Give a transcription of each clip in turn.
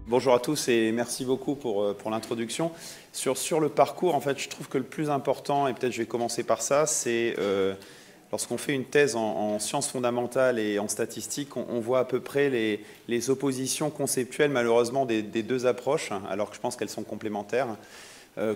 Bonjour à tous et merci beaucoup pour l'introduction. Sur le parcours, en fait, je trouve que le plus important, et peut-être je vais commencer par ça, c'est lorsqu'on fait une thèse en sciences fondamentales et en statistiques, on voit à peu près les oppositions conceptuelles, malheureusement, des deux approches, alors que je pense qu'elles sont complémentaires.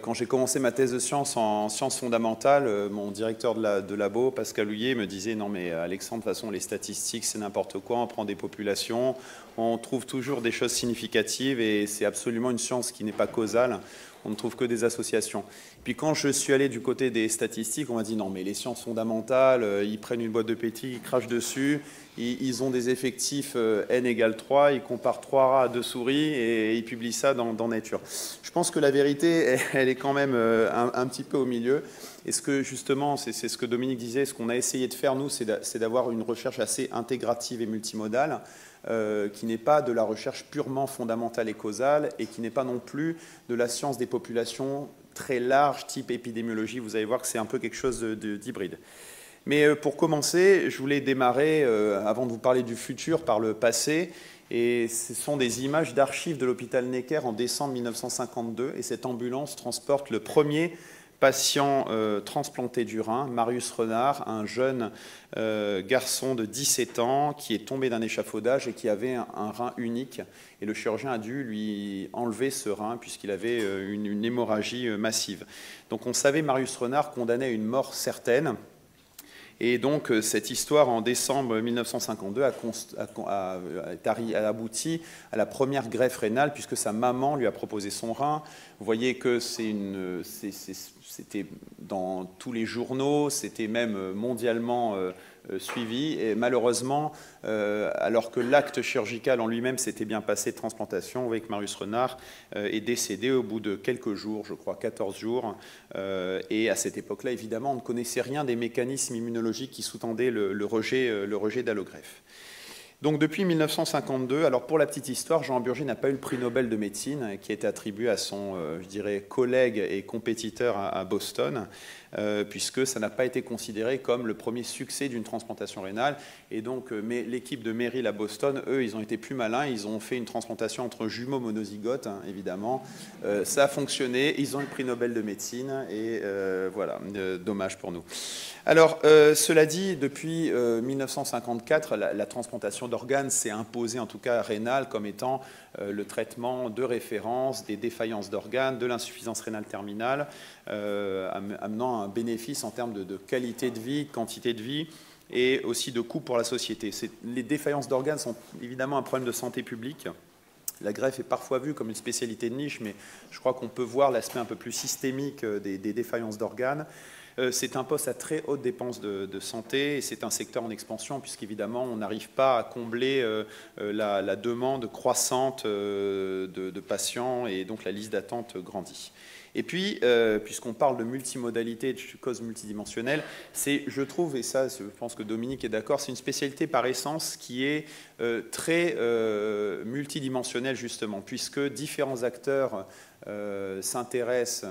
Quand j'ai commencé ma thèse de sciences en sciences fondamentales, mon directeur de labo, Pascal Houillet, me disait « Non mais Alexandre, de toute façon, les statistiques, c'est n'importe quoi, on prend des populations, on trouve toujours des choses significatives et c'est absolument une science qui n'est pas causale, on ne trouve que des associations. » Puis quand je suis allé du côté des statistiques, on m'a dit « Non mais les sciences fondamentales, ils prennent une boîte de pétilles, ils crachent dessus, ils ont des effectifs n égale 3, ils comparent 3 rats à 2 souris et ils publient ça dans Nature. » Je pense que la vérité, elle est quand même un petit peu au milieu. Et ce que justement, c'est ce que Dominique disait, ce qu'on a essayé de faire, nous, c'est d'avoir une recherche assez intégrative et multimodale, qui n'est pas de la recherche purement fondamentale et causale, et qui n'est pas non plus de la science des populations très large, type épidémiologie. Vous allez voir que c'est un peu quelque chose d'hybride. Mais pour commencer, je voulais démarrer, avant de vous parler du futur, par le passé. Et ce sont des images d'archives de l'hôpital Necker en décembre 1952. Et cette ambulance transporte le premier patient transplanté du rein, Marius Renard, un jeune garçon de 17 ans qui est tombé d'un échafaudage et qui avait un rein unique. Et le chirurgien a dû lui enlever ce rein puisqu'il avait une hémorragie massive. Donc on savait Marius Renard condamné à une mort certaine. Et donc, cette histoire, en décembre 1952, a abouti à la première greffe rénale, puisque sa maman lui a proposé son rein. Vous voyez que c'était dans tous les journaux, c'était même mondialement suivi. Et malheureusement, alors que l'acte chirurgical en lui-même s'était bien passé de transplantation, vous voyez que Marius Renard est décédé au bout de quelques jours, je crois 14 jours. Et à cette époque-là, évidemment, on ne connaissait rien des mécanismes immunologiques qui sous-tendaient le rejet d'allogreffe. Donc depuis 1952, alors pour la petite histoire, Jean Burger n'a pas eu le prix Nobel de médecine qui a été attribué à son, je dirais, collègue et compétiteur à Boston, puisque ça n'a pas été considéré comme le premier succès d'une transplantation rénale. Et donc l'équipe de Merrill à Boston, eux, ils ont été plus malins, ils ont fait une transplantation entre jumeaux monozygotes, évidemment. Ça a fonctionné, ils ont le prix Nobel de médecine, et voilà, dommage pour nous. Alors, cela dit, depuis 1954, la transplantation d'organes s'est imposée, en tout cas rénale, comme étant le traitement de référence des défaillances d'organes, de l'insuffisance rénale terminale, amenant un bénéfice en termes de qualité de vie, de quantité de vie, et aussi de coût pour la société. Les défaillances d'organes sont évidemment un problème de santé publique. La greffe est parfois vue comme une spécialité de niche, mais je crois qu'on peut voir l'aspect un peu plus systémique des défaillances d'organes. C'est un poste à très haute dépense de santé et c'est un secteur en expansion puisqu'évidemment on n'arrive pas à combler la demande croissante de patients et donc la liste d'attente grandit. Et puis, puisqu'on parle de multimodalité et de causes multidimensionnelles, c'est, je trouve, et ça je pense que Dominique est d'accord, c'est une spécialité par essence qui est très multidimensionnelle justement, puisque différents acteurs s'intéressent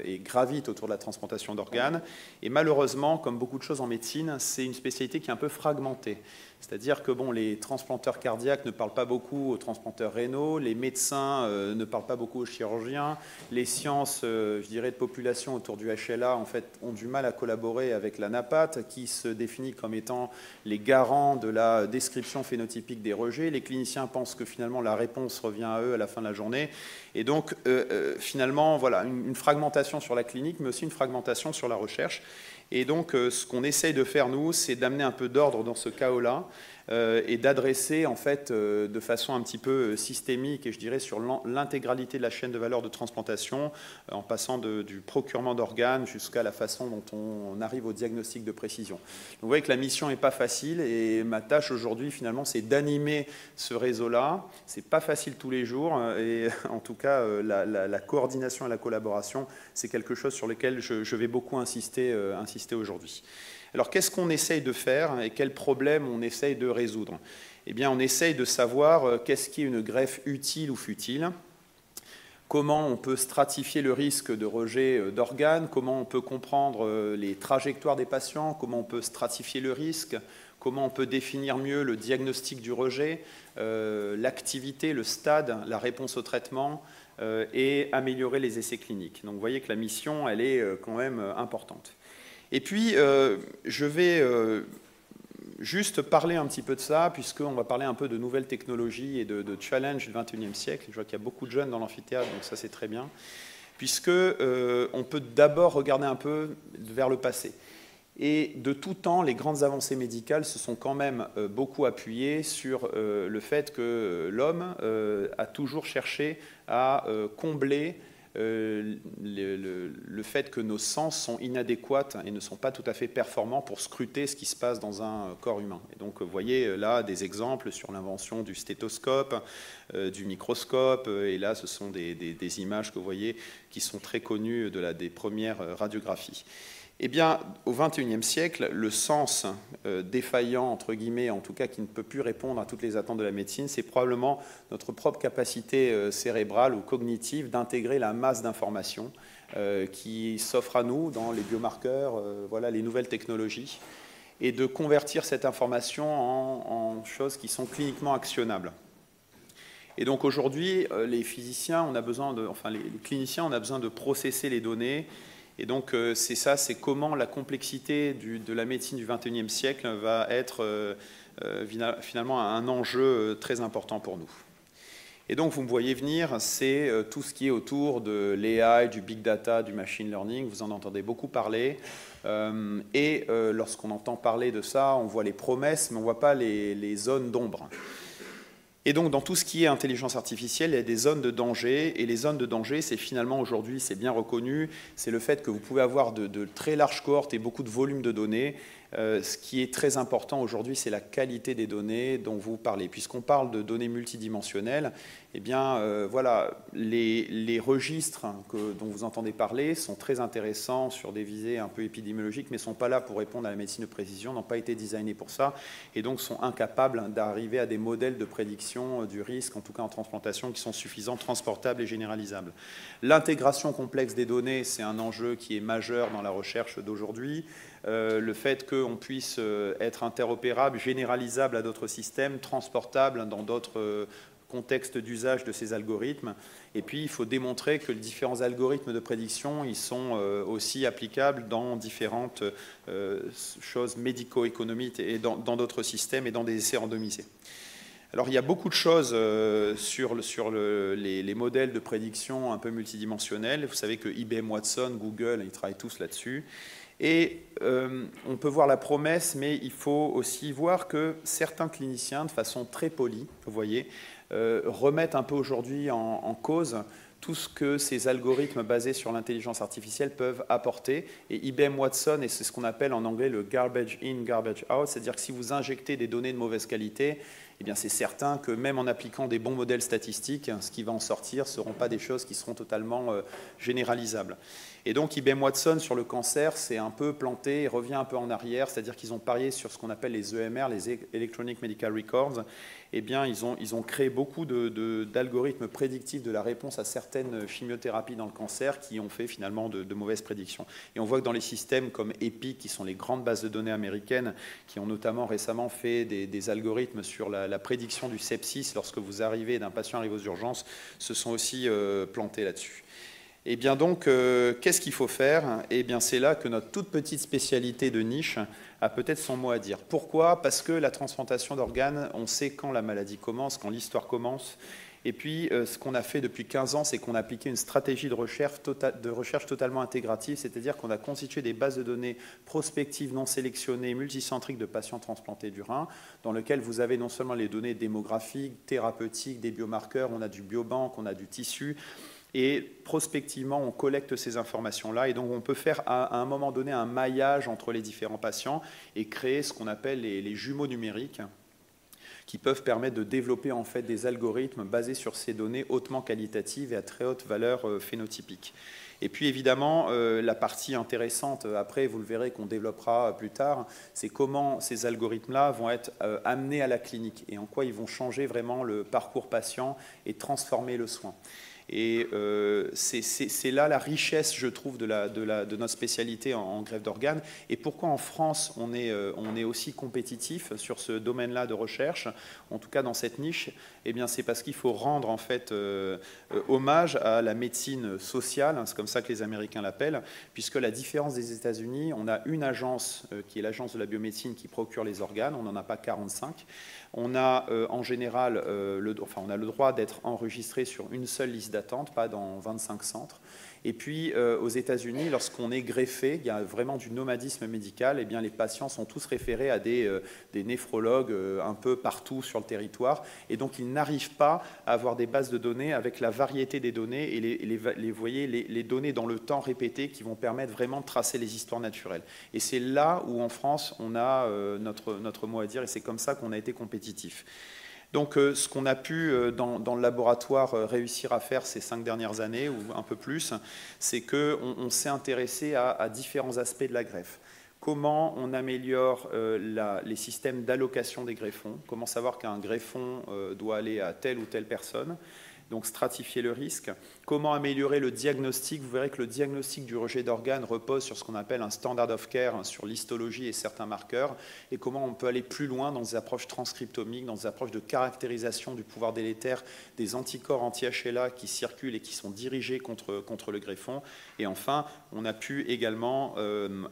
et gravitent autour de la transplantation d'organes. Et malheureusement, comme beaucoup de choses en médecine, c'est une spécialité qui est un peu fragmentée. C'est-à-dire que bon, les transplanteurs cardiaques ne parlent pas beaucoup aux transplanteurs rénaux, les médecins ne parlent pas beaucoup aux chirurgiens, les sciences, je dirais, de population autour du HLA, en fait, ont du mal à collaborer avec la NAPAT, qui se définit comme étant les garants de la description phénotypique des rejets. Les cliniciens pensent que finalement la réponse revient à eux à la fin de la journée. Et donc, finalement, voilà, une fragmentation sur la clinique, mais aussi une fragmentation sur la recherche. Et donc, ce qu'on essaye de faire, nous, c'est d'amener un peu d'ordre dans ce chaos-là et d'adresser, en fait, de façon un petit peu systémique, et je dirais sur l'intégralité de la chaîne de valeur de transplantation, en passant du procurement d'organes jusqu'à la façon dont on arrive au diagnostic de précision. Donc, vous voyez que la mission n'est pas facile, et ma tâche aujourd'hui, finalement, c'est d'animer ce réseau-là. C'est pas facile tous les jours, et en tout cas, la coordination et la collaboration, c'est quelque chose sur lequel je vais beaucoup insister aujourd'hui. Alors, qu'est-ce qu'on essaye de faire et quels problèmes on essaye de résoudre? Eh bien, on essaye de savoir qu'est-ce qui est une greffe utile ou futile. comment on peut stratifier le risque de rejet d'organes, comment on peut comprendre les trajectoires des patients, comment on peut stratifier le risque, comment on peut définir mieux le diagnostic du rejet, l'activité, le stade, la réponse au traitement et améliorer les essais cliniques. Donc vous voyez que la mission, elle est quand même importante. Et puis, je vais juste parler un petit peu de ça, puisqu'on va parler un peu de nouvelles technologies et de challenges du XXIe siècle. Je vois qu'il y a beaucoup de jeunes dans l'amphithéâtre, donc ça c'est très bien, puisque on peut d'abord regarder un peu vers le passé. Et de tout temps, les grandes avancées médicales se sont quand même beaucoup appuyées sur le fait que l'homme a toujours cherché à combler le fait que nos sens sont inadéquats et ne sont pas tout à fait performants pour scruter ce qui se passe dans un corps humain. Et donc, vous voyez là des exemples sur l'invention du stéthoscope, du microscope, et là, ce sont des images que vous voyez qui sont très connues des premières radiographies. Eh bien, au XXIe siècle, le sens défaillant, entre guillemets, en tout cas qui ne peut plus répondre à toutes les attentes de la médecine, c'est probablement notre propre capacité cérébrale ou cognitive d'intégrer la masse d'informations qui s'offre à nous dans les biomarqueurs, voilà, les nouvelles technologies, et de convertir cette information en choses qui sont cliniquement actionnables. Et donc aujourd'hui, les physiciens, on a besoin les cliniciens, on a besoin de processer les données. Et donc, c'est ça, c'est comment la complexité de la médecine du XXIe siècle va être finalement un enjeu très important pour nous. Et donc, vous me voyez venir, c'est tout ce qui est autour de l'AI, du big data, du machine learning. Vous en entendez beaucoup parler. Et lorsqu'on entend parler de ça, on voit les promesses, mais on ne voit pas les zones d'ombre. Et donc, dans tout ce qui est intelligence artificielle, il y a des zones de danger. Et les zones de danger, c'est finalement aujourd'hui, c'est bien reconnu, c'est le fait que vous pouvez avoir de très larges cohortes et beaucoup de volume de données. Ce qui est très important aujourd'hui, c'est la qualité des données dont vous parlez. Puisqu'on parle de données multidimensionnelles, eh bien, voilà, les registres dont vous entendez parler sont très intéressants sur des visées un peu épidémiologiques, mais ne sont pas là pour répondre à la médecine de précision, n'ont pas été designés pour ça, et donc sont incapables d'arriver à des modèles de prédiction du risque, en tout cas en transplantation, qui sont suffisants, transportables et généralisables. L'intégration complexe des données, c'est un enjeu qui est majeur dans la recherche d'aujourd'hui. Le fait qu'on puisse être interopérable, généralisable à d'autres systèmes, transportable dans d'autres contextes d'usage de ces algorithmes. Et puis, il faut démontrer que les différents algorithmes de prédiction, ils sont aussi applicables dans différentes choses médico-économiques et dans d'autres systèmes et dans des essais randomisés. Alors, il y a beaucoup de choses sur les modèles de prédiction un peu multidimensionnels. Vous savez que IBM Watson, Google, ils travaillent tous là-dessus. Et on peut voir la promesse, mais il faut aussi voir que certains cliniciens, de façon très polie, vous voyez, remettent un peu aujourd'hui en cause tout ce que ces algorithmes basés sur l'intelligence artificielle peuvent apporter. Et IBM Watson, et c'est ce qu'on appelle en anglais le garbage in, garbage out, c'est-à-dire que si vous injectez des données de mauvaise qualité, eh bien c'est certain que même en appliquant des bons modèles statistiques, ce qui va en sortir ne seront pas des choses qui seront totalement généralisables. Et donc IBM Watson sur le cancer s'est un peu planté et revient un peu en arrière, c'est-à-dire qu'ils ont parié sur ce qu'on appelle les EMR, les Electronic Medical Records. Eh bien, ils ont créé beaucoup d'algorithmes prédictifs de la réponse à certaines chimiothérapies dans le cancer qui ont fait finalement de mauvaises prédictions. Et on voit que dans les systèmes comme EPIC, qui sont les grandes bases de données américaines, qui ont notamment récemment fait des algorithmes sur la prédiction du sepsis lorsque vous arrivez, d'un patient arrive aux urgences, se sont aussi plantés là-dessus. Et bien donc, qu'est-ce qu'il faut faire? Eh bien, c'est là que notre toute petite spécialité de niche a peut-être son mot à dire. Pourquoi? Parce que la transplantation d'organes, on sait quand la maladie commence, quand l'histoire commence. Et puis, ce qu'on a fait depuis 15 ans, c'est qu'on a appliqué une stratégie de recherche totalement intégrative, c'est-à-dire qu'on a constitué des bases de données prospectives, non sélectionnées, multicentriques de patients transplantés du rein, dans lesquelles vous avez non seulement les données démographiques, thérapeutiques, des biomarqueurs, on a du biobank, on a du tissu. Et prospectivement, on collecte ces informations-là. Et donc, on peut faire à un moment donné un maillage entre les différents patients et créer ce qu'on appelle les jumeaux numériques qui peuvent permettre de développer en fait des algorithmes basés sur ces données hautement qualitatives et à très haute valeur phénotypique. Et puis évidemment, la partie intéressante, après vous le verrez qu'on développera plus tard, c'est comment ces algorithmes-là vont être amenés à la clinique et en quoi ils vont changer vraiment le parcours patient et transformer le soin. Et c'est là la richesse, je trouve, de notre spécialité en greffe d'organes. Et pourquoi en France, on est aussi compétitif sur ce domaine-là de recherche, en tout cas dans cette niche? Eh bien, c'est parce qu'il faut rendre en fait hommage à la médecine sociale, hein, c'est comme ça que les Américains l'appellent, puisque la différence des États-Unis, on a une agence qui est l'agence de la biomédecine qui procure les organes, on n'en a pas 45. On a en général on a le droit d'être enregistré sur une seule liste d'attente, pas dans 25 centres. Et puis aux États-Unis, lorsqu'on est greffé, il y a vraiment du nomadisme médical, et bien les patients sont tous référés à des néphrologues un peu partout sur le territoire, et donc ils n'arrivent pas à avoir des bases de données avec la variété des données et les données dans le temps répété qui vont permettre vraiment de tracer les histoires naturelles. Et c'est là où en France on a notre mot à dire, et c'est comme ça qu'on a été compétitif. Donc ce qu'on a pu dans le laboratoire réussir à faire ces 5 dernières années, ou un peu plus, c'est qu'on s'est intéressé à différents aspects de la greffe. Comment on améliore les systèmes d'allocation des greffons, comment savoir qu'un greffon doit aller à telle ou telle personne, donc stratifier le risque. Comment améliorer le diagnostic? Vous verrez que le diagnostic du rejet d'organes repose sur ce qu'on appelle un standard of care, sur l'histologie et certains marqueurs, et comment on peut aller plus loin dans des approches transcriptomiques, dans des approches de caractérisation du pouvoir délétère des anticorps anti-HLA qui circulent et qui sont dirigés contre le greffon. Et enfin, on a pu également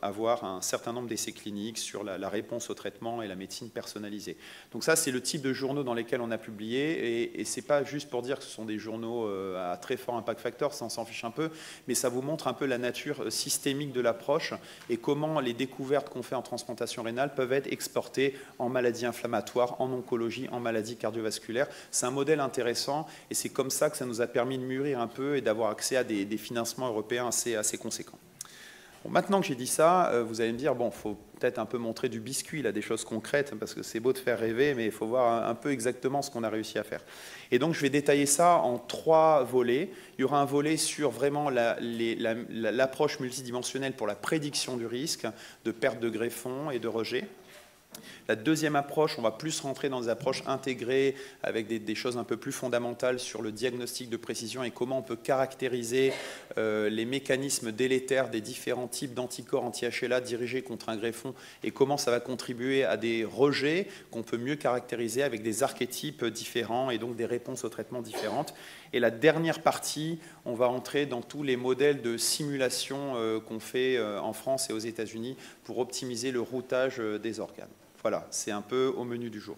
avoir un certain nombre d'essais cliniques sur la réponse au traitement et la médecine personnalisée. Donc ça, c'est le type de journaux dans lesquels on a publié, et ce n'est pas juste pour dire que ce sont des journaux à très fort impact factor, ça on s'en fiche un peu, mais ça vous montre un peu la nature systémique de l'approche et comment les découvertes qu'on fait en transplantation rénale peuvent être exportées en maladies inflammatoires, en oncologie, en maladies cardiovasculaires. C'est un modèle intéressant et c'est comme ça que ça nous a permis de mûrir un peu et d'avoir accès à des financements européens assez conséquents. Bon, maintenant que j'ai dit ça, vous allez me dire, bon, il faut peut-être un peu montrer du biscuit, là, des choses concrètes, parce que c'est beau de faire rêver, mais il faut voir un peu exactement ce qu'on a réussi à faire. Et donc, je vais détailler ça en 3 volets. Il y aura un volet sur vraiment l'approche multidimensionnelle pour la prédiction du risque de perte de greffons et de rejet. La deuxième approche, on va plus rentrer dans des approches intégrées avec des choses un peu plus fondamentales sur le diagnostic de précision et comment on peut caractériser les mécanismes délétères des différents types d'anticorps anti-HLA dirigés contre un greffon et comment ça va contribuer à des rejets qu'on peut mieux caractériser avec des archétypes différents et donc des réponses au traitement différentes. Et la dernière partie, on va entrer dans tous les modèles de simulation qu'on fait en France et aux États-Unis pour optimiser le routage des organes. Voilà, c'est un peu au menu du jour.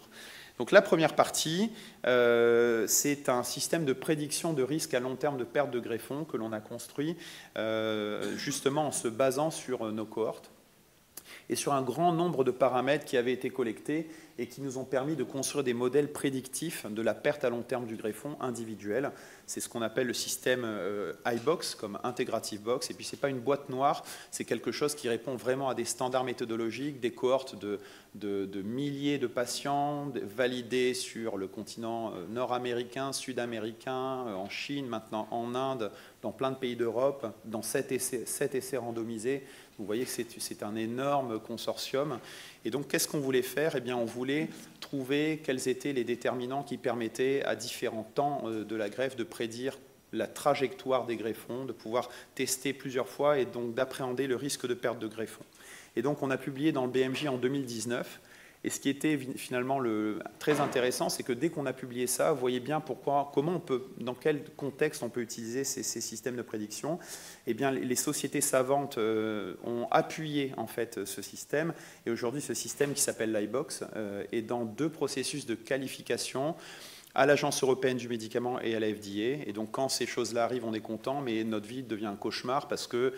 Donc la première partie, c'est un système de prédiction de risque à long terme de perte de greffons que l'on a construit justement en se basant sur nos cohortes et sur un grand nombre de paramètres qui avaient été collectés et qui nous ont permis de construire des modèles prédictifs de la perte à long terme du greffon individuel. C'est ce qu'on appelle le système iBox, comme Integrative Box. Et puis, ce n'est pas une boîte noire, c'est quelque chose qui répond vraiment à des standards méthodologiques, des cohortes de milliers de patients validés sur le continent nord-américain, sud-américain, en Chine, maintenant en Inde, dans plein de pays d'Europe, dans 7 essais randomisés. Vous voyez que c'est un énorme consortium. Et donc, qu'est-ce qu'on voulait faire? Eh bien, on voulait trouver quels étaient les déterminants qui permettaient à différents temps de la greffe de prédire la trajectoire des greffons, de pouvoir tester plusieurs fois et donc d'appréhender le risque de perte de greffons. Et donc, on a publié dans le BMJ en 2019. Et ce qui était finalement très intéressant, c'est que dès qu'on a publié ça, vous voyez bien comment on peut, dans quel contexte on peut utiliser ces systèmes de prédiction. Eh bien, les sociétés savantes ont appuyé en fait ce système. Et aujourd'hui, ce système qui s'appelle l'iBox est dans 2 processus de qualification à l'Agence européenne du médicament et à la FDA. Et donc, quand ces choses-là arrivent, on est content, mais notre vie devient un cauchemar parce que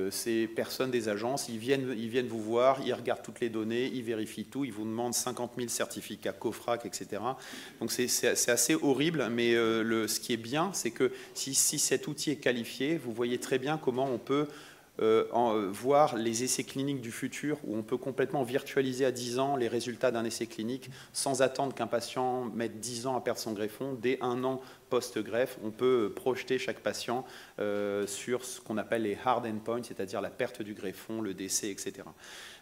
ces personnes des agences, ils viennent vous voir, ils regardent toutes les données, ils vérifient tout, ils vous demandent 50 000 certificats COFRAC, etc. Donc, c'est assez horrible, mais ce qui est bien, c'est que si cet outil est qualifié, vous voyez très bien comment on peut voir les essais cliniques du futur où on peut complètement virtualiser à 10 ans les résultats d'un essai clinique sans attendre qu'un patient mette 10 ans à perdre son greffon. Dès 1 an post-greffe, on peut projeter chaque patient sur ce qu'on appelle les hard endpoints, c'est-à-dire la perte du greffon, le décès, etc.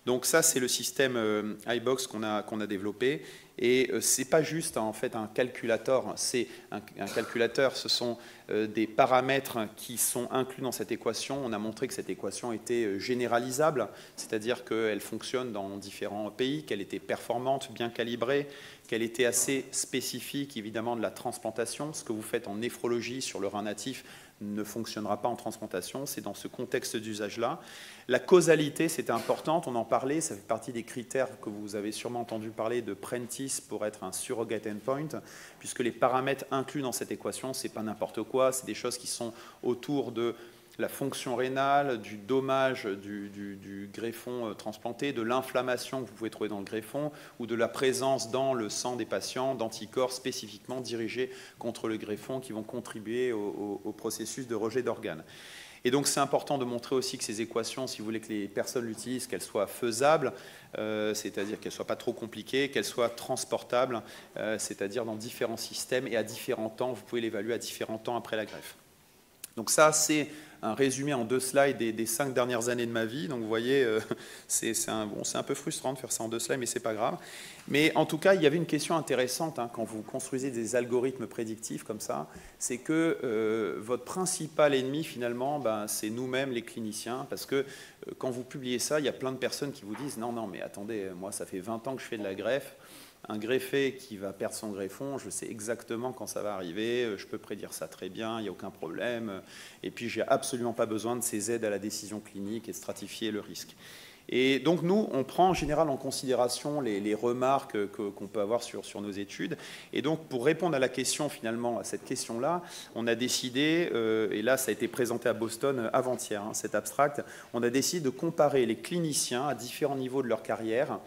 Donc ça, c'est le système iBox qu'on a développé. Et ce n'est pas juste en fait un calculateur, c'est un calculateur, ce sont des paramètres qui sont inclus dans cette équation. On a montré que cette équation était généralisable, c'est-à-dire qu'elle fonctionne dans différents pays, qu'elle était performante, bien calibrée, qu'elle était assez spécifique évidemment de la transplantation. Ce que vous faites en néphrologie sur le rein natif ne fonctionnera pas en transplantation, c'est dans ce contexte d'usage-là. La causalité, c'était importante, on en parlait, ça fait partie des critères que vous avez sûrement entendu parler de Prentice pour être un surrogate endpoint, puisque les paramètres inclus dans cette équation, c'est pas n'importe quoi, c'est des choses qui sont autour de la fonction rénale, du dommage du greffon transplanté, de l'inflammation que vous pouvez trouver dans le greffon, ou de la présence dans le sang des patients d'anticorps spécifiquement dirigés contre le greffon qui vont contribuer au processus de rejet d'organes. Et donc c'est important de montrer aussi que ces équations, si vous voulez que les personnes l'utilisent, qu'elles soient faisables, c'est-à-dire qu'elles ne soient pas trop compliquées, qu'elles soient transportables, c'est-à-dire dans différents systèmes et à différents temps, vous pouvez l'évaluer à différents temps après la greffe. Donc ça, c'est un résumé en 2 slides des 5 dernières années de ma vie. Donc vous voyez, c'est un peu frustrant de faire ça en 2 slides, mais ce n'est pas grave. Mais en tout cas, il y avait une question intéressante quand vous construisez des algorithmes prédictifs comme ça, c'est que votre principal ennemi, finalement, c'est nous-mêmes, les cliniciens, parce que quand vous publiez ça, il y a plein de personnes qui vous disent « Non, non, mais attendez, moi, ça fait 20 ans que je fais de la greffe. Un greffé qui va perdre son greffon, je sais exactement quand ça va arriver, je peux prédire ça très bien, il n'y a aucun problème. Et puis, je n'ai absolument pas besoin de ces aides à la décision clinique et de stratifier le risque. » Et donc, nous, on prend en général en considération les remarques qu'on peut avoir sur nos études. Et donc, pour répondre à la question, finalement, à cette question-là, on a décidé, et là, ça a été présenté à Boston avant-hier, cet abstract, on a décidé de comparer les cliniciens à différents niveaux de leur carrière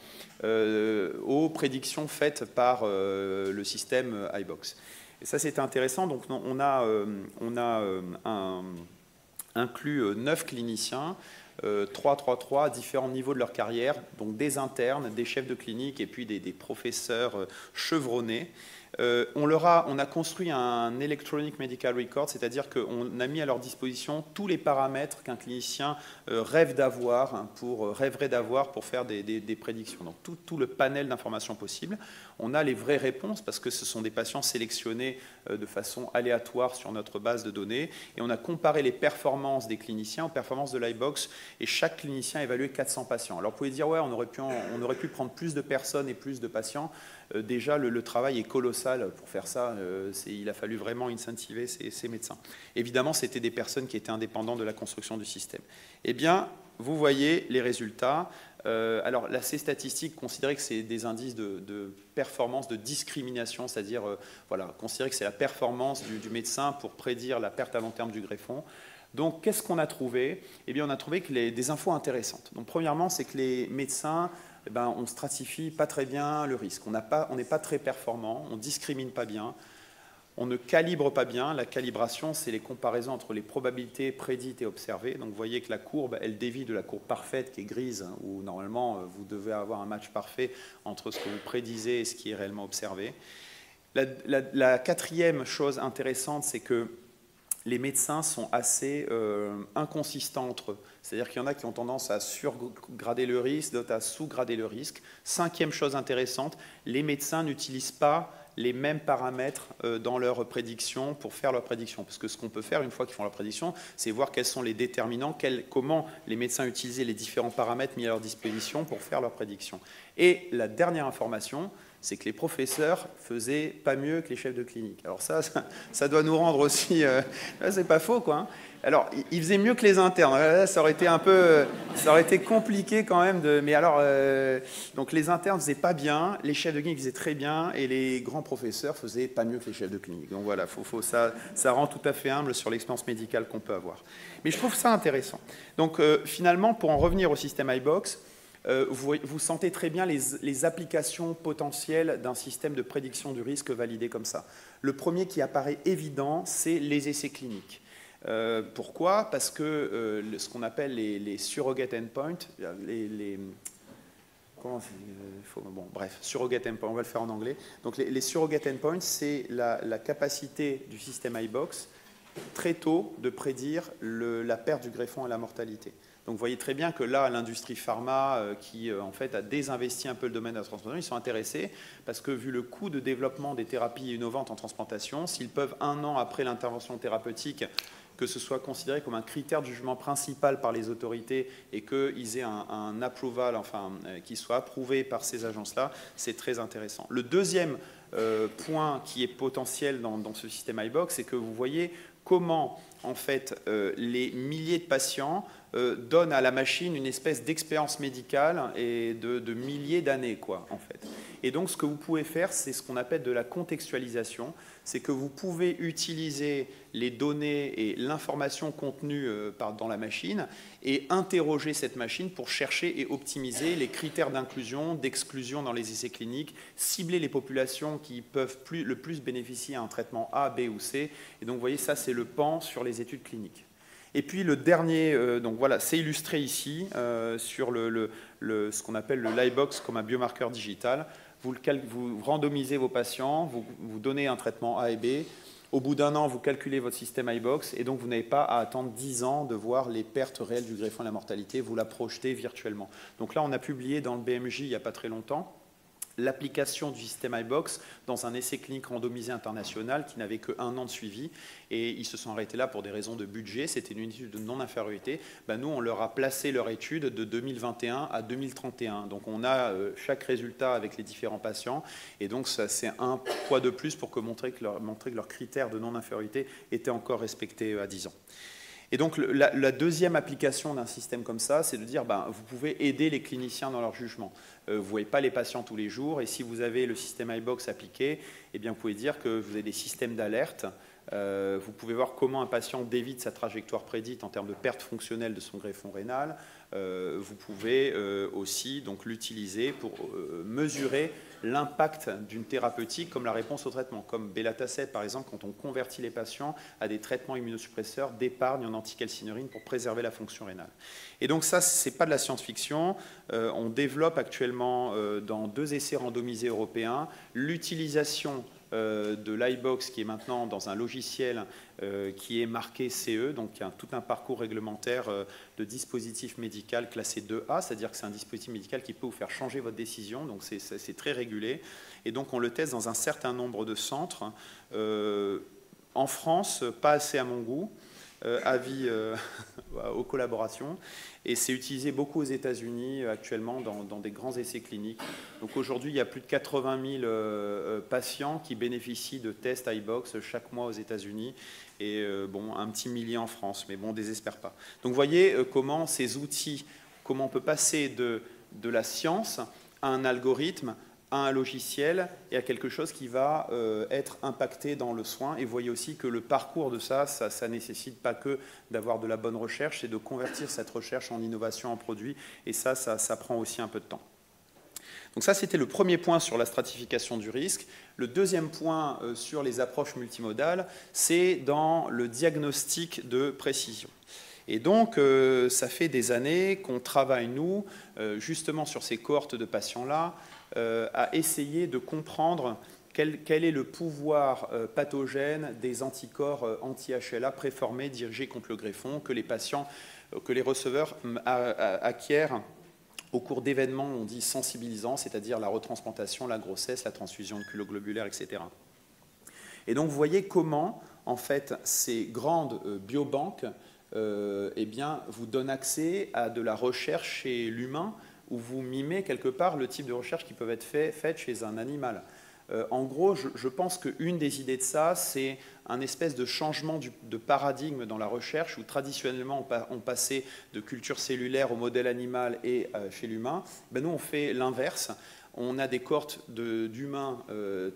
aux prédictions faites par le système iBox. Et ça, c'était intéressant. Donc, on a inclus 9 cliniciens, 3 à différents niveaux de leur carrière, donc des internes, des chefs de clinique et puis des professeurs chevronnés. On a construit un Electronic Medical Record, c'est-à-dire qu'on a mis à leur disposition tous les paramètres qu'un clinicien rêverait d'avoir pour faire des prédictions. Donc tout le panel d'informations possibles. On a les vraies réponses parce que ce sont des patients sélectionnés de façon aléatoire sur notre base de données. Et on a comparé les performances des cliniciens aux performances de l'iBox et chaque clinicien a évalué 400 patients. Alors vous pouvez dire, ouais, on aurait pu prendre plus de personnes et plus de patients. Déjà, le travail est colossal pour faire ça. Il a fallu vraiment incentiver ces médecins. Évidemment, c'était des personnes qui étaient indépendantes de la construction du système. Eh bien, vous voyez les résultats. Alors, ces statistiques, considérez que c'est des indices de performance, de discrimination, c'est-à-dire considérez que c'est la performance du médecin pour prédire la perte à long terme du greffon. Donc, qu'est-ce qu'on a trouvé? Eh bien, on a trouvé des infos intéressantes. Donc, premièrement, c'est que les médecins, on ne stratifie pas très bien le risque. On n'est pas très performant, on ne discrimine pas bien, on ne calibre pas bien. La calibration, c'est les comparaisons entre les probabilités prédites et observées. Donc vous voyez que la courbe, elle dévie de la courbe parfaite qui est grise, où normalement vous devez avoir un match parfait entre ce que vous prédisez et ce qui est réellement observé. La quatrième chose intéressante, c'est que les médecins sont assez inconsistants entre eux. C'est-à-dire qu'il y en a qui ont tendance à surgrader le risque, d'autres à sous-grader le risque. Cinquième chose intéressante, les médecins n'utilisent pas les mêmes paramètres dans leurs prédictions pour faire leurs prédictions. Parce que ce qu'on peut faire une fois qu'ils font leurs prédictions, c'est voir quels sont les déterminants, comment les médecins utilisaient les différents paramètres mis à leur disposition pour faire leurs prédictions. Et la dernière information, c'est que les professeurs faisaient pas mieux que les chefs de clinique. Alors ça doit nous rendre aussi... c'est pas faux, quoi. Alors, ils faisaient mieux que les internes. Là, ça aurait été compliqué quand même. Mais alors, donc les internes faisaient pas bien, les chefs de clinique faisaient très bien, et les grands professeurs faisaient pas mieux que les chefs de clinique. Donc voilà, ça rend tout à fait humble sur l'expérience médicale qu'on peut avoir. Mais je trouve ça intéressant. Donc finalement, pour en revenir au système iBox, vous sentez très bien les applications potentielles d'un système de prédiction du risque validé comme ça. Le premier qui apparaît évident, c'est les essais cliniques. Pourquoi? Parce que ce qu'on appelle les surrogate endpoints, bon, bref, surrogate endpoint, on va le faire en anglais. Donc les surrogate endpoints, c'est la capacité du système iBox très tôt de prédire la perte du greffon et la mortalité. Donc vous voyez très bien que là, l'industrie pharma qui en fait a désinvesti un peu le domaine de la transplantation, ils sont intéressés parce que vu le coût de développement des thérapies innovantes en transplantation, s'ils peuvent 1 an après l'intervention thérapeutique que ce soit considéré comme un critère de jugement principal par les autorités et qu'ils aient un approval, enfin, qui soit approuvé par ces agences-là, c'est très intéressant. Le deuxième point qui est potentiel dans ce système iBox, c'est que vous voyez comment, en fait, les milliers de patients donnent à la machine une espèce d'expérience médicale et de milliers d'années, quoi, en fait. Et donc, ce que vous pouvez faire, c'est ce qu'on appelle de la contextualisation. C'est que vous pouvez utiliser les données et l'information contenue dans la machine et interroger cette machine pour chercher et optimiser les critères d'inclusion, d'exclusion dans les essais cliniques, cibler les populations qui peuvent le plus bénéficier à un traitement A, B ou C. Et donc, vous voyez, ça, c'est le pan sur les études cliniques. Et puis le dernier, donc voilà, c'est illustré ici sur ce qu'on appelle le l'iBox comme un biomarqueur digital. Vous randomisez vos patients, vous donnez un traitement A et B. Au bout d'1 an, vous calculez votre système iBox et donc vous n'avez pas à attendre 10 ans de voir les pertes réelles du greffon et la mortalité. Vous la projetez virtuellement. Donc là, on a publié dans le BMJ il n'y a pas très longtemps l'application du système iBox dans un essai clinique randomisé international qui n'avait que 1 an de suivi et ils se sont arrêtés là pour des raisons de budget, c'était une étude de non-infériorité. Ben nous, on leur a placé leur étude de 2021 à 2031. Donc on a chaque résultat avec les différents patients et donc c'est un poids de plus pour montrer que leurs critères de non-infériorité étaient encore respectés à 10 ans. Et donc la deuxième application d'un système comme ça, c'est de dire vous pouvez aider les cliniciens dans leur jugement. Vous ne voyez pas les patients tous les jours et si vous avez le système iBox appliqué, eh bien, vous pouvez dire que vous avez des systèmes d'alerte. Vous pouvez voir comment un patient dévie de sa trajectoire prédite en termes de perte fonctionnelle de son greffon rénal. Vous pouvez aussi l'utiliser pour mesurer l'impact d'une thérapeutique comme la réponse au traitement, comme Belatacept par exemple, quand on convertit les patients à des traitements immunosuppresseurs d'épargne en anticalcineurine pour préserver la fonction rénale. Et donc ça, ce n'est pas de la science-fiction. On développe actuellement dans 2 essais randomisés européens l'utilisation de l'iBox qui est maintenant dans un logiciel qui est marqué CE, donc il y a tout un parcours réglementaire de dispositif médical classé 2A, c'est-à-dire que c'est un dispositif médical qui peut vous faire changer votre décision, donc c'est très régulé. Et donc on le teste dans un certain nombre de centres. En France, pas assez à mon goût. Avis aux collaborations. Et c'est utilisé beaucoup aux États-Unis actuellement dans des grands essais cliniques. Donc aujourd'hui, il y a plus de 80 000 patients qui bénéficient de tests iBox chaque mois aux États-Unis et bon, un petit millier en France, mais bon, on ne désespère pas. Donc vous voyez comment ces outils, comment on peut passer de la science à un algorithme, à un logiciel et à quelque chose qui va être impacté dans le soin. Et vous voyez aussi que le parcours de ça nécessite pas que d'avoir de la bonne recherche, c'est de convertir cette recherche en innovation, en produit. Et ça prend aussi un peu de temps. Donc ça, c'était le premier point sur la stratification du risque. Le deuxième point sur les approches multimodales, c'est dans le diagnostic de précision. Et donc, ça fait des années qu'on travaille, nous, justement sur ces cohortes de patients-là, à essayer de comprendre quel est le pouvoir pathogène des anticorps anti-HLA préformés dirigés contre le greffon que les patients, que les receveurs acquièrent au cours d'événements, on dit sensibilisants, c'est-à-dire la retransplantation, la grossesse, la transfusion de globulaire, etc. Et donc, vous voyez comment, en fait, ces grandes biobanques eh bien, vous donnent accès à de la recherche chez l'humain où vous mimez quelque part le type de recherche qui peuvent être faites chez un animal. En gros, je pense qu'une des idées de ça, c'est un espèce de changement de paradigme dans la recherche où traditionnellement on passait de culture cellulaire au modèle animal et chez l'humain. Ben nous, on fait l'inverse. On a des cohortes d'humains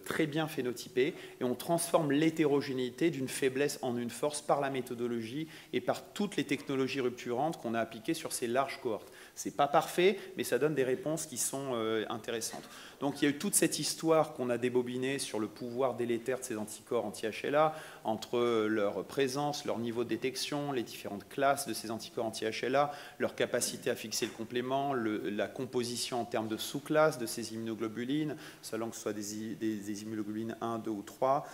très bien phénotypés et on transforme l'hétérogénéité d'une faiblesse en une force par la méthodologie et par toutes les technologies rupturantes qu'on a appliquées sur ces larges cohortes. C'est pas parfait, mais ça donne des réponses qui sont intéressantes. Donc il y a eu toute cette histoire qu'on a débobinée sur le pouvoir délétère de ces anticorps anti-HLA, entre leur présence, leur niveau de détection, les différentes classes de ces anticorps anti-HLA, leur capacité à fixer le complément, la composition en termes de sous-classes de ces immunoglobulines, selon que ce soit des immunoglobulines 1, 2 ou 3,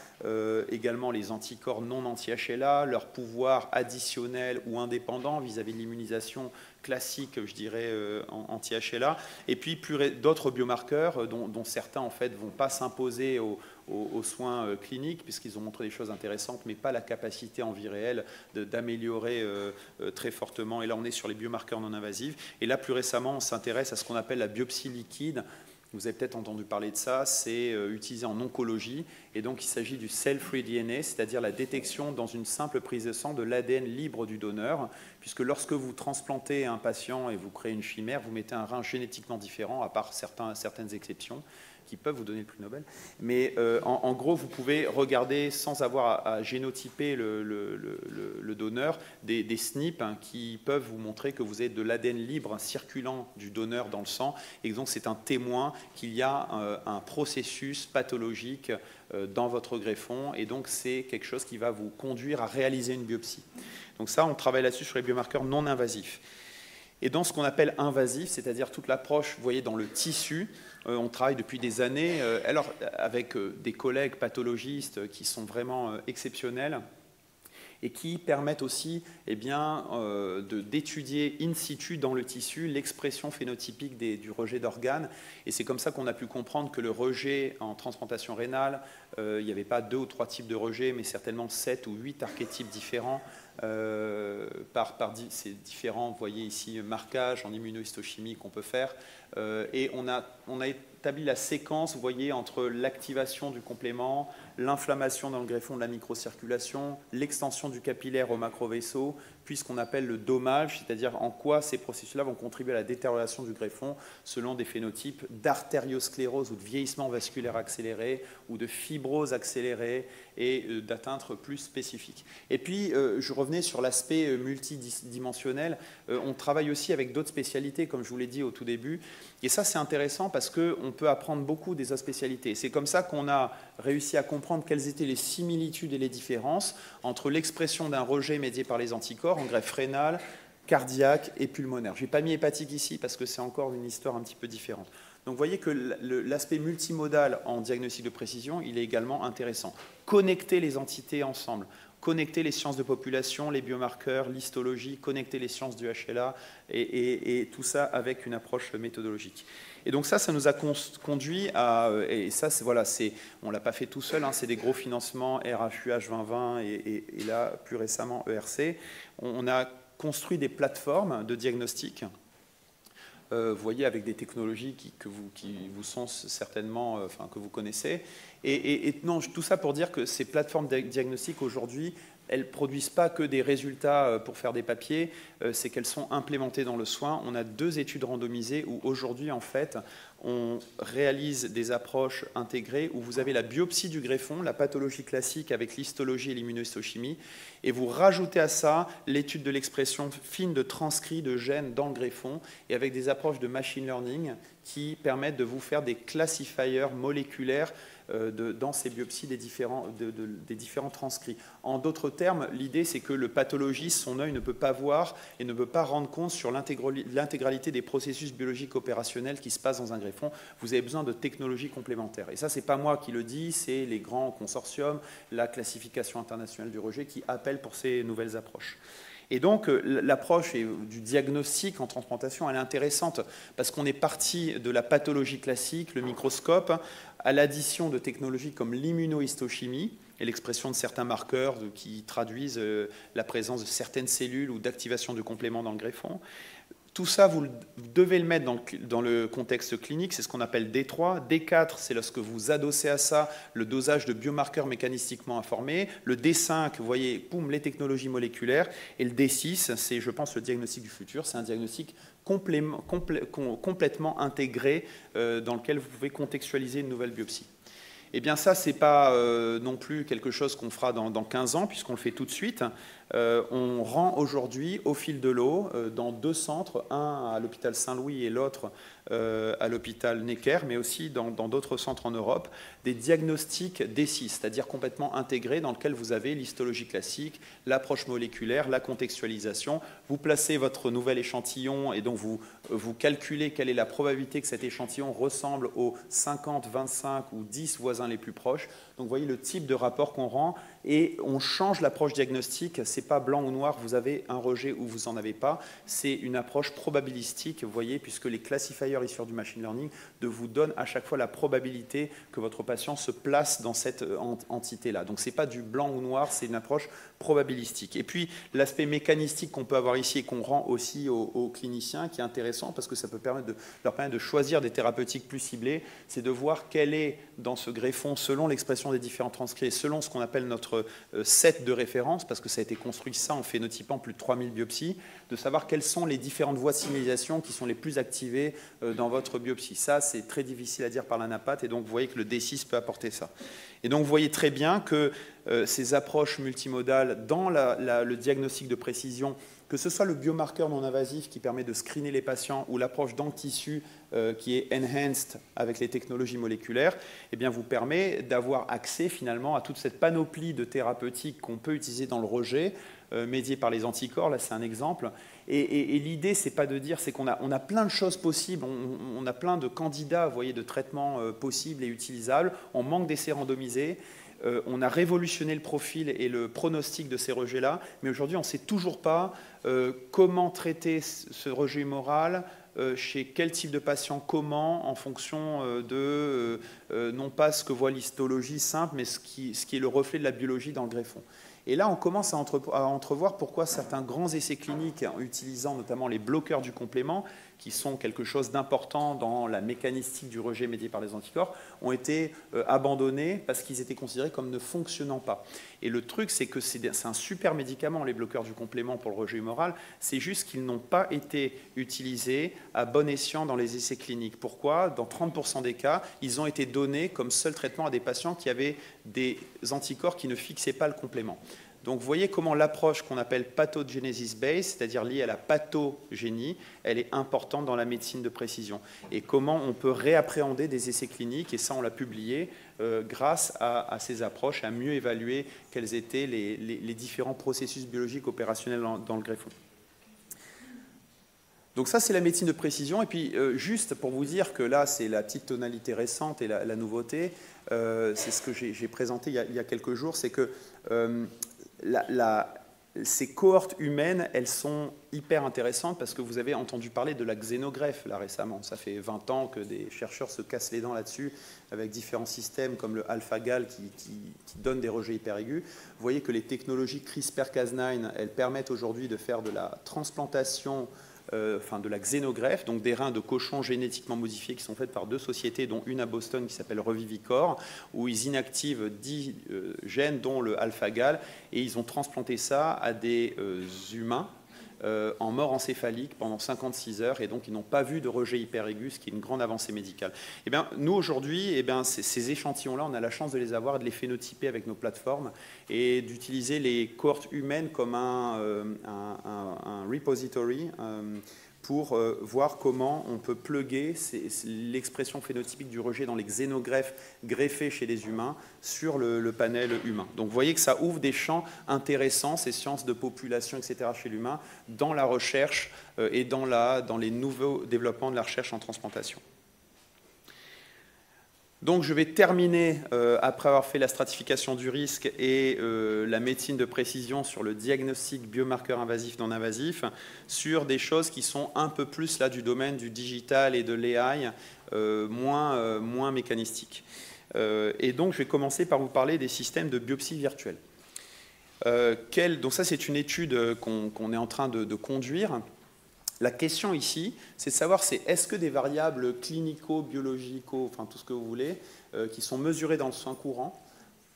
également les anticorps non anti-HLA, leur pouvoir additionnel ou indépendant vis-à-vis de l'immunisation classique, je dirais, anti-HLA, et puis d'autres biomarqueurs dont certains en fait vont pas s'imposer aux soins cliniques puisqu'ils ont montré des choses intéressantes, mais pas la capacité en vie réelle d'améliorer très fortement. Et là, on est sur les biomarqueurs non invasifs. Et là, plus récemment, on s'intéresse à ce qu'on appelle la biopsie liquide. Vous avez peut-être entendu parler de ça, c'est utilisé en oncologie, et donc il s'agit du cell-free DNA, c'est-à-dire la détection dans une simple prise de sang de l'ADN libre du donneur, puisque lorsque vous transplantez un patient et vous créez une chimère, vous mettez un rein génétiquement différent, à part certaines exceptions, qui peuvent vous donner le prix Nobel. Mais en gros, vous pouvez regarder, sans avoir à génotyper le donneur, des SNP qui peuvent vous montrer que vous avez de l'ADN libre circulant du donneur dans le sang. Et donc, c'est un témoin qu'il y a un processus pathologique dans votre greffon. Et donc, c'est quelque chose qui va vous conduire à réaliser une biopsie. Donc ça, on travaille là-dessus sur les biomarqueurs non invasifs. Et dans ce qu'on appelle invasif, c'est-à-dire toute l'approche, vous voyez, dans le tissu, on travaille depuis des années alors, avec des collègues pathologistes qui sont vraiment exceptionnels et qui permettent aussi d'étudier in situ dans le tissu l'expression phénotypique du rejet d'organes. Et c'est comme ça qu'on a pu comprendre que le rejet en transplantation rénale, il n'y avait pas 2 ou 3 types de rejet, mais certainement 7 ou 8 archétypes différents. Par ces différents, vous voyez ici, marquages en immunohistochimie qu'on peut faire. Et on a établi la séquence, vous voyez, entre l'activation du complément, l'inflammation dans le greffon de la microcirculation, l'extension du capillaire au macrovaisseau, puis ce qu'on appelle le domage, c'est-à-dire en quoi ces processus-là vont contribuer à la détérioration du greffon selon des phénotypes d'artériosclérose ou de vieillissement vasculaire accéléré ou de fibrose accélérée et d'atteintes plus spécifiques. Et puis, je revenais sur l'aspect multidimensionnel. On travaille aussi avec d'autres spécialités, comme je vous l'ai dit au tout début. Et ça, c'est intéressant parce qu'on peut apprendre beaucoup des autres spécialités. C'est comme ça qu'on a réussi à comprendre quelles étaient les similitudes et les différences entre l'expression d'un rejet médié par les anticorps en greffe rénale, cardiaque et pulmonaire. Je n'ai pas mis hépatique ici parce que c'est encore une histoire un petit peu différente. Donc vous voyez que l'aspect multimodal en diagnostic de précision, il est également intéressant. Connecter les entités ensemble, connecter les sciences de population, les biomarqueurs, l'histologie, connecter les sciences du HLA et tout ça avec une approche méthodologique. Et donc ça nous a conduit à, et ça voilà, on ne l'a pas fait tout seul, c'est des gros financements RHUH 2020 et là plus récemment ERC. On a construit des plateformes de diagnostic. Vous voyez, avec des technologies qui vous sont certainement, que vous connaissez. Et non, tout ça pour dire que ces plateformes diagnostiques aujourd'hui, elles ne produisent pas que des résultats pour faire des papiers, c'est qu'elles sont implémentées dans le soin. On a 2 études randomisées où aujourd'hui, en fait, on réalise des approches intégrées où vous avez la biopsie du greffon, la pathologie classique avec l'histologie et l'immunohistochimie, et vous rajoutez à ça l'étude de l'expression fine de transcrits de gènes dans le greffon, et avec des approches de machine learning qui permettent de vous faire des classifiers moléculaires dans ces biopsies des différents transcrits. En d'autres termes, l'idée, c'est que le pathologiste, son œil ne peut pas voir et ne peut pas rendre compte sur l'intégralité des processus biologiques opérationnels qui se passent dans un greffon. Vous avez besoin de technologies complémentaires. Et ça, ce n'est pas moi qui le dis, c'est les grands consortiums, la classification internationale du rejet qui appellent pour ces nouvelles approches. Et donc, l'approche du diagnostic en transplantation, elle est intéressante parce qu'on est parti de la pathologie classique, le microscope, à l'addition de technologies comme l'immunohistochimie et l'expression de certains marqueurs qui traduisent la présence de certaines cellules ou d'activation du complément dans le greffon. Tout ça, vous devez le mettre dans le contexte clinique, c'est ce qu'on appelle D3. D4, c'est lorsque vous adossez à ça le dosage de biomarqueurs mécanistiquement informés. Le D5, vous voyez, poum, les technologies moléculaires. Et le D6, c'est, je pense, le diagnostic du futur. C'est un diagnostic complètement intégré dans lequel vous pouvez contextualiser une nouvelle biopsie. Eh bien ça, ce n'est pas non plus quelque chose qu'on fera dans 15 ans, puisqu'on le fait tout de suite. On rend aujourd'hui, au fil de l'eau, dans 2 centres, un à l'hôpital Saint-Louis et l'autre à l'hôpital Necker, mais aussi dans d'autres centres en Europe, des diagnostics D6, c'est-à-dire complètement intégrés, dans lesquels vous avez l'histologie classique, l'approche moléculaire, la contextualisation. Vous placez votre nouvel échantillon et donc vous calculez quelle est la probabilité que cet échantillon ressemble aux 50, 25 ou 10 voisins les plus proches. Donc vous voyez le type de rapport qu'on rend et on change l'approche diagnostique. Ce n'est pas blanc ou noir, vous avez un rejet ou vous n'en avez pas. C'est une approche probabilistique, vous voyez, puisque les classifiers issus du machine learning vous donnent à chaque fois la probabilité que votre patient se place dans cette entité-là. Donc ce n'est pas du blanc ou noir, c'est une approche probabilistique. Et puis l'aspect mécanistique qu'on peut avoir ici et qu'on rend aussi aux cliniciens, qui est intéressant parce que ça peut leur permettre de choisir des thérapeutiques plus ciblées, c'est de voir quel est dans ce greffon, selon l'expression des différents transcrits, selon ce qu'on appelle notre set de référence, parce que ça a été construit ça en phénotypant plus de 3000 biopsies, de savoir quelles sont les différentes voies de signalisation qui sont les plus activées dans votre biopsie. Ça, c'est très difficile à dire par l'anapath, et donc vous voyez que le D6 peut apporter ça. Et donc vous voyez très bien que ces approches multimodales dans le diagnostic de précision, que ce soit le biomarqueur non invasif qui permet de screener les patients ou l'approche d'anti-tissu qui est enhanced avec les technologies moléculaires, eh bien, vous permet d'avoir accès finalement à toute cette panoplie de thérapeutiques qu'on peut utiliser dans le rejet, médiés par les anticorps. Là, c'est un exemple. Et l'idée, c'est pas de dire, c'est qu'on a plein de choses possibles, on a plein de candidats, vous voyez, de traitements possibles et utilisables. On manque d'essais randomisés. On a révolutionné le profil et le pronostic de ces rejets-là, mais aujourd'hui, on ne sait toujours pas comment traiter ce rejet humoral, chez quel type de patient, comment, en fonction de, non pas ce que voit l'histologie simple, mais ce qui est le reflet de la biologie dans le greffon. Et là, on commence à entrevoir pourquoi certains grands essais cliniques, utilisant notamment les bloqueurs du complément, qui sont quelque chose d'important dans la mécanistique du rejet médié par les anticorps, ont été abandonnés parce qu'ils étaient considérés comme ne fonctionnant pas. Et le truc, c'est que c'est un super médicament, les bloqueurs du complément pour le rejet humoral, c'est juste qu'ils n'ont pas été utilisés à bon escient dans les essais cliniques. Pourquoi? Dans 30% des cas, ils ont été donnés comme seul traitement à des patients qui avaient des anticorps qui ne fixaient pas le complément. Donc vous voyez comment l'approche qu'on appelle pathogenesis-based, c'est-à-dire liée à la pathogénie, elle est importante dans la médecine de précision. Et comment on peut réappréhender des essais cliniques, et ça on l'a publié, grâce à ces approches, à mieux évaluer quels étaient les différents processus biologiques opérationnels dans le greffon. Donc ça, c'est la médecine de précision. Et puis, juste pour vous dire que là, c'est la petite tonalité récente et la nouveauté, c'est ce que j'ai présenté il y a quelques jours, c'est que ces cohortes humaines, elles sont hyper intéressantes parce que vous avez entendu parler de la xénogreffe là récemment. Ça fait 20 ans que des chercheurs se cassent les dents là-dessus avec différents systèmes comme le AlphaGal qui donne des rejets hyper aigus. Vous voyez que les technologies CRISPR-Cas9, elles permettent aujourd'hui de faire de la transplantation, de la xénogreffe, donc des reins de cochons génétiquement modifiés qui sont faites par 2 sociétés, dont une à Boston qui s'appelle Revivicor, où ils inactivent 10 gènes, dont le alpha-gal, et ils ont transplanté ça à des humains en mort encéphalique pendant 56 heures, et donc ils n'ont pas vu de rejet hyperaigu, ce qui est une grande avancée médicale. Eh bien, nous, aujourd'hui, ces échantillons-là, on a la chance de les avoir, de les phénotyper avec nos plateformes et d'utiliser les cohortes humaines comme un repository pour voir comment on peut plugger l'expression phénotypique du rejet dans les xénogreffes greffées chez les humains sur le panel humain. Donc vous voyez que ça ouvre des champs intéressants, ces sciences de population, etc. chez l'humain, dans la recherche et dans les nouveaux développements de la recherche en transplantation. Donc je vais terminer, après avoir fait la stratification du risque et la médecine de précision sur le diagnostic biomarqueur invasif non invasif, sur des choses qui sont un peu plus là du domaine du digital et de l'AI, moins mécanistiques. Et donc je vais commencer par vous parler des systèmes de biopsie virtuelle. Donc ça c'est une étude qu'on est en train de conduire. La question ici, c'est de savoir est-ce que des variables clinico, biologico, enfin tout ce que vous voulez, qui sont mesurées dans le soin courant,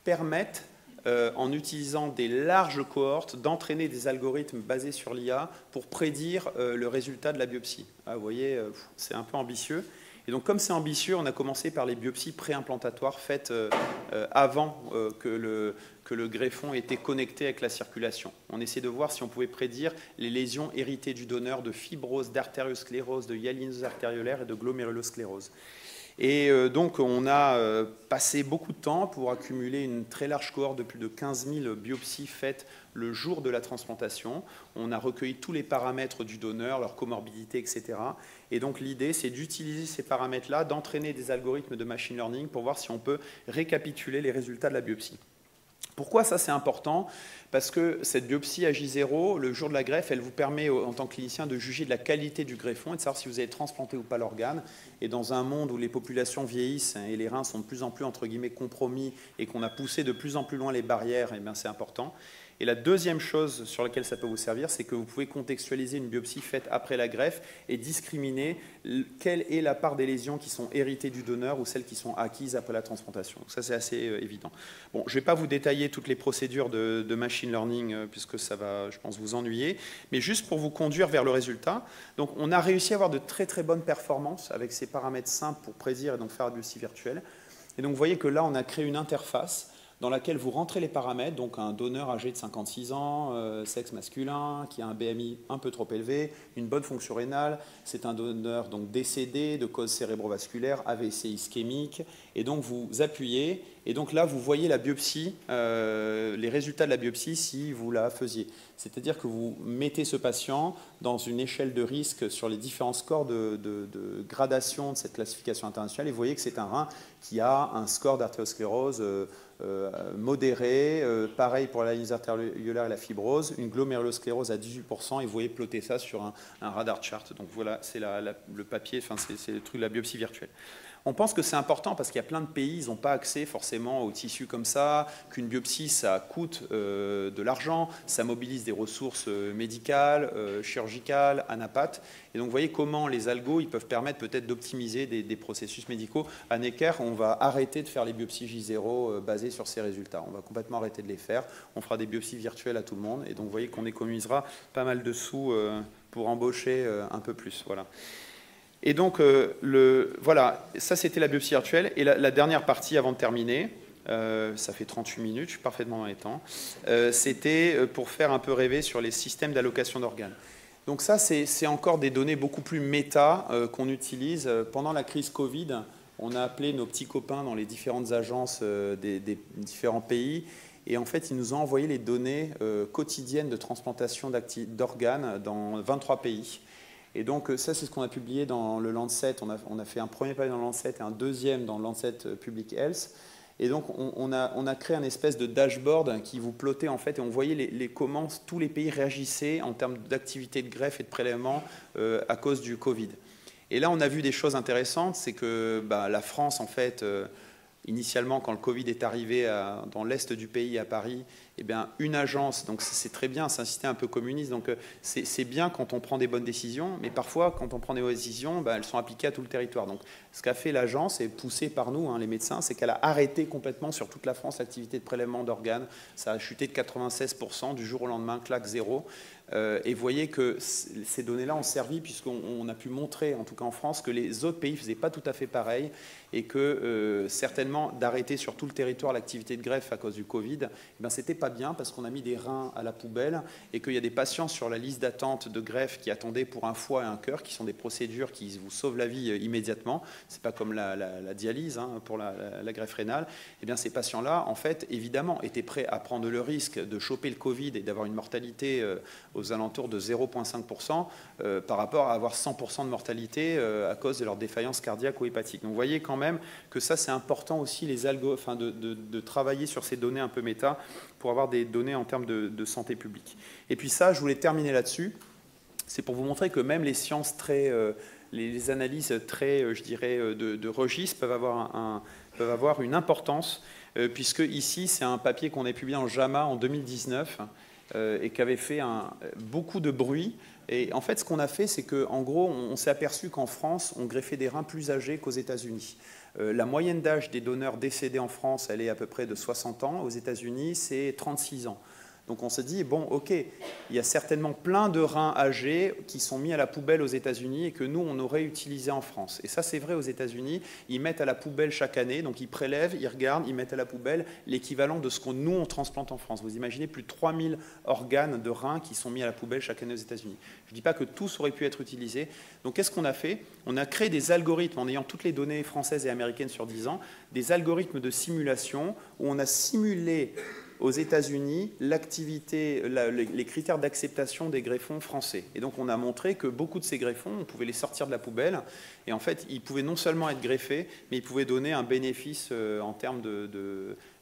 permettent, en utilisant des larges cohortes, d'entraîner des algorithmes basés sur l'IA pour prédire le résultat de la biopsie. Ah, vous voyez, c'est un peu ambitieux. Et donc, comme c'est ambitieux, on a commencé par les biopsies préimplantatoires faites avant que le greffon ait été connecté avec la circulation. On essaie de voir si on pouvait prédire les lésions héritées du donneur de fibrose, d'artériosclérose, de hyalinose artériolaire et de glomérulosclérose. Et donc, on a passé beaucoup de temps pour accumuler une très large cohorte de plus de 15 000 biopsies faites le jour de la transplantation. On a recueilli tous les paramètres du donneur, leur comorbidité, etc. Et donc, l'idée, c'est d'utiliser ces paramètres-là, d'entraîner des algorithmes de machine learning pour voir si on peut récapituler les résultats de la biopsie. Pourquoi ça c'est important? Parce que cette biopsie à J0, le jour de la greffe, elle vous permet en tant que clinicien de juger de la qualité du greffon et de savoir si vous avez transplanté ou pas l'organe. Et dans un monde où les populations vieillissent et les reins sont de plus en plus entre guillemets compromis et qu'on a poussé de plus en plus loin les barrières, eh bien c'est important. Et la deuxième chose sur laquelle ça peut vous servir, c'est que vous pouvez contextualiser une biopsie faite après la greffe et discriminer quelle est la part des lésions qui sont héritées du donneur ou celles qui sont acquises après la transplantation. Donc ça, c'est assez évident. Bon, je ne vais pas vous détailler toutes les procédures de machine learning puisque ça va, je pense, vous ennuyer, mais juste pour vous conduire vers le résultat. Donc, on a réussi à avoir de très très bonnes performances avec ces paramètres simples pour prédire et donc faire la biopsie virtuelle. Et donc, vous voyez que là, on a créé une interface dans laquelle vous rentrez les paramètres, donc un donneur âgé de 56 ans, sexe masculin, qui a un BMI un peu trop élevé, une bonne fonction rénale, c'est un donneur donc décédé de cause cérébrovasculaire, AVC ischémique, et donc vous appuyez, et donc là vous voyez la biopsie, les résultats de la biopsie si vous la faisiez. C'est-à-dire que vous mettez ce patient dans une échelle de risque sur les différents scores de gradation de cette classification internationale, et vous voyez que c'est un rein qui a un score d'artériosclérose modéré, pareil pour la lysine artériolaire et la fibrose, une glomérulosclérose à 18%, et vous voyez plotter ça sur un radar chart. Donc voilà, c'est le papier, enfin c'est le truc de la biopsie virtuelle. On pense que c'est important parce qu'il y a plein de pays, ils n'ont pas accès forcément aux tissus comme ça, qu'une biopsie, ça coûte de l'argent, ça mobilise des ressources médicales, chirurgicales, anapathes. Et donc, vous voyez comment les algos, ils peuvent permettre peut-être d'optimiser des processus médicaux. À Necker, on va arrêter de faire les biopsies J0 basées sur ces résultats. On va complètement arrêter de les faire. On fera des biopsies virtuelles à tout le monde. Et donc, vous voyez qu'on économisera pas mal de sous pour embaucher un peu plus. Voilà. Et donc, voilà, ça c'était la biopsie virtuelle. Et la dernière partie avant de terminer, ça fait 38 minutes, je suis parfaitement dans les temps, c'était pour faire un peu rêver sur les systèmes d'allocation d'organes. Donc ça, c'est encore des données beaucoup plus méta qu'on utilise. Pendant la crise Covid, on a appelé nos petits copains dans les différentes agences des différents pays. Et en fait, ils nous ont envoyé les données quotidiennes de transplantation d'organes dans 23 pays. Et donc ça, c'est ce qu'on a publié dans le Lancet. On a fait un premier papier dans le Lancet et un deuxième dans le Lancet Public Health. Et donc on a créé un espèce de dashboard qui vous plottait en fait, et on voyait comment tous les pays réagissaient en termes d'activité de greffe et de prélèvement à cause du Covid. Et là, on a vu des choses intéressantes, c'est que la France, en fait, initialement, quand le Covid est arrivé dans l'est du pays, à Paris, eh bien, une agence, donc c'est très bien, c'est un système un peu communiste, donc c'est bien quand on prend des bonnes décisions, mais parfois, quand on prend des mauvaises décisions, elles sont appliquées à tout le territoire. Donc, ce qu'a fait l'agence, et poussé par nous, les médecins, c'est qu'elle a arrêté complètement sur toute la France l'activité de prélèvement d'organes. Ça a chuté de 96% du jour au lendemain, claque zéro. Et vous voyez que ces données-là ont servi, puisqu'on a pu montrer, en tout cas en France, que les autres pays ne faisaient pas tout à fait pareil, et que certainement d'arrêter sur tout le territoire l'activité de greffe à cause du Covid, c'était pas bien parce qu'on a mis des reins à la poubelle et qu'il y a des patients sur la liste d'attente de greffe qui attendaient pour un foie et un cœur, qui sont des procédures qui vous sauvent la vie immédiatement. C'est pas comme la dialyse pour la greffe rénale. Eh bien, ces patients-là, en fait, évidemment, étaient prêts à prendre le risque de choper le Covid et d'avoir une mortalité aux alentours de 0,5% par rapport à avoir 100% de mortalité à cause de leur défaillance cardiaque ou hépatique. Donc, vous voyez quand même que ça, c'est important aussi de travailler sur ces données un peu méta pour avoir des données en termes de santé publique. Et puis ça, je voulais terminer là-dessus. C'est pour vous montrer que même les sciences les analyses très, je dirais, de registre peuvent avoir une importance, puisque ici, c'est un papier qu'on a publié en JAMA en 2019 et qui avait fait beaucoup de bruit. Et en fait, ce qu'on a fait, c'est qu'en gros, on s'est aperçu qu'en France, on greffait des reins plus âgés qu'aux États-Unis. La moyenne d'âge des donneurs décédés en France, elle est à peu près de 60 ans. Aux États-Unis, c'est 36 ans. Donc on s'est dit, bon, ok, il y a certainement plein de reins âgés qui sont mis à la poubelle aux États-Unis et que nous, on aurait utilisé en France. Et ça, c'est vrai aux États-Unis, ils mettent à la poubelle chaque année, donc ils prélèvent, ils regardent, ils mettent à la poubelle l'équivalent de ce que nous, on transplante en France. Vous imaginez plus de 3000 organes de reins qui sont mis à la poubelle chaque année aux États-Unis. Je ne dis pas que tous auraient pu être utilisés. Donc qu'est-ce qu'on a fait? On a créé des algorithmes, en ayant toutes les données françaises et américaines sur 10 ans, des algorithmes de simulation où on a simulé aux États-Unis l'activité, les critères d'acceptation des greffons français. Et donc on a montré que beaucoup de ces greffons, on pouvait les sortir de la poubelle, et en fait, ils pouvaient non seulement être greffés, mais ils pouvaient donner un bénéfice en termes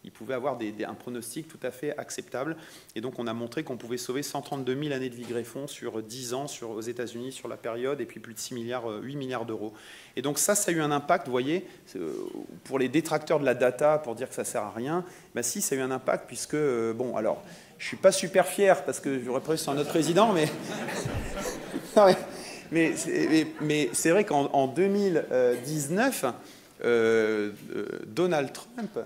ils pouvaient avoir un pronostic tout à fait acceptable. Et donc on a montré qu'on pouvait sauver 132 000 années de vie greffon sur 10 ans aux États-Unis sur la période, et puis plus de 8 milliards d'euros. Et donc ça a eu un impact, vous voyez, pour les détracteurs de la data, pour dire que ça ne sert à rien, ben si, ça a eu un impact, puisque, bon, alors, je ne suis pas super fier, parce que j'aurais prévu sur notre président, mais... mais c'est vrai qu'en 2019... Donald Trump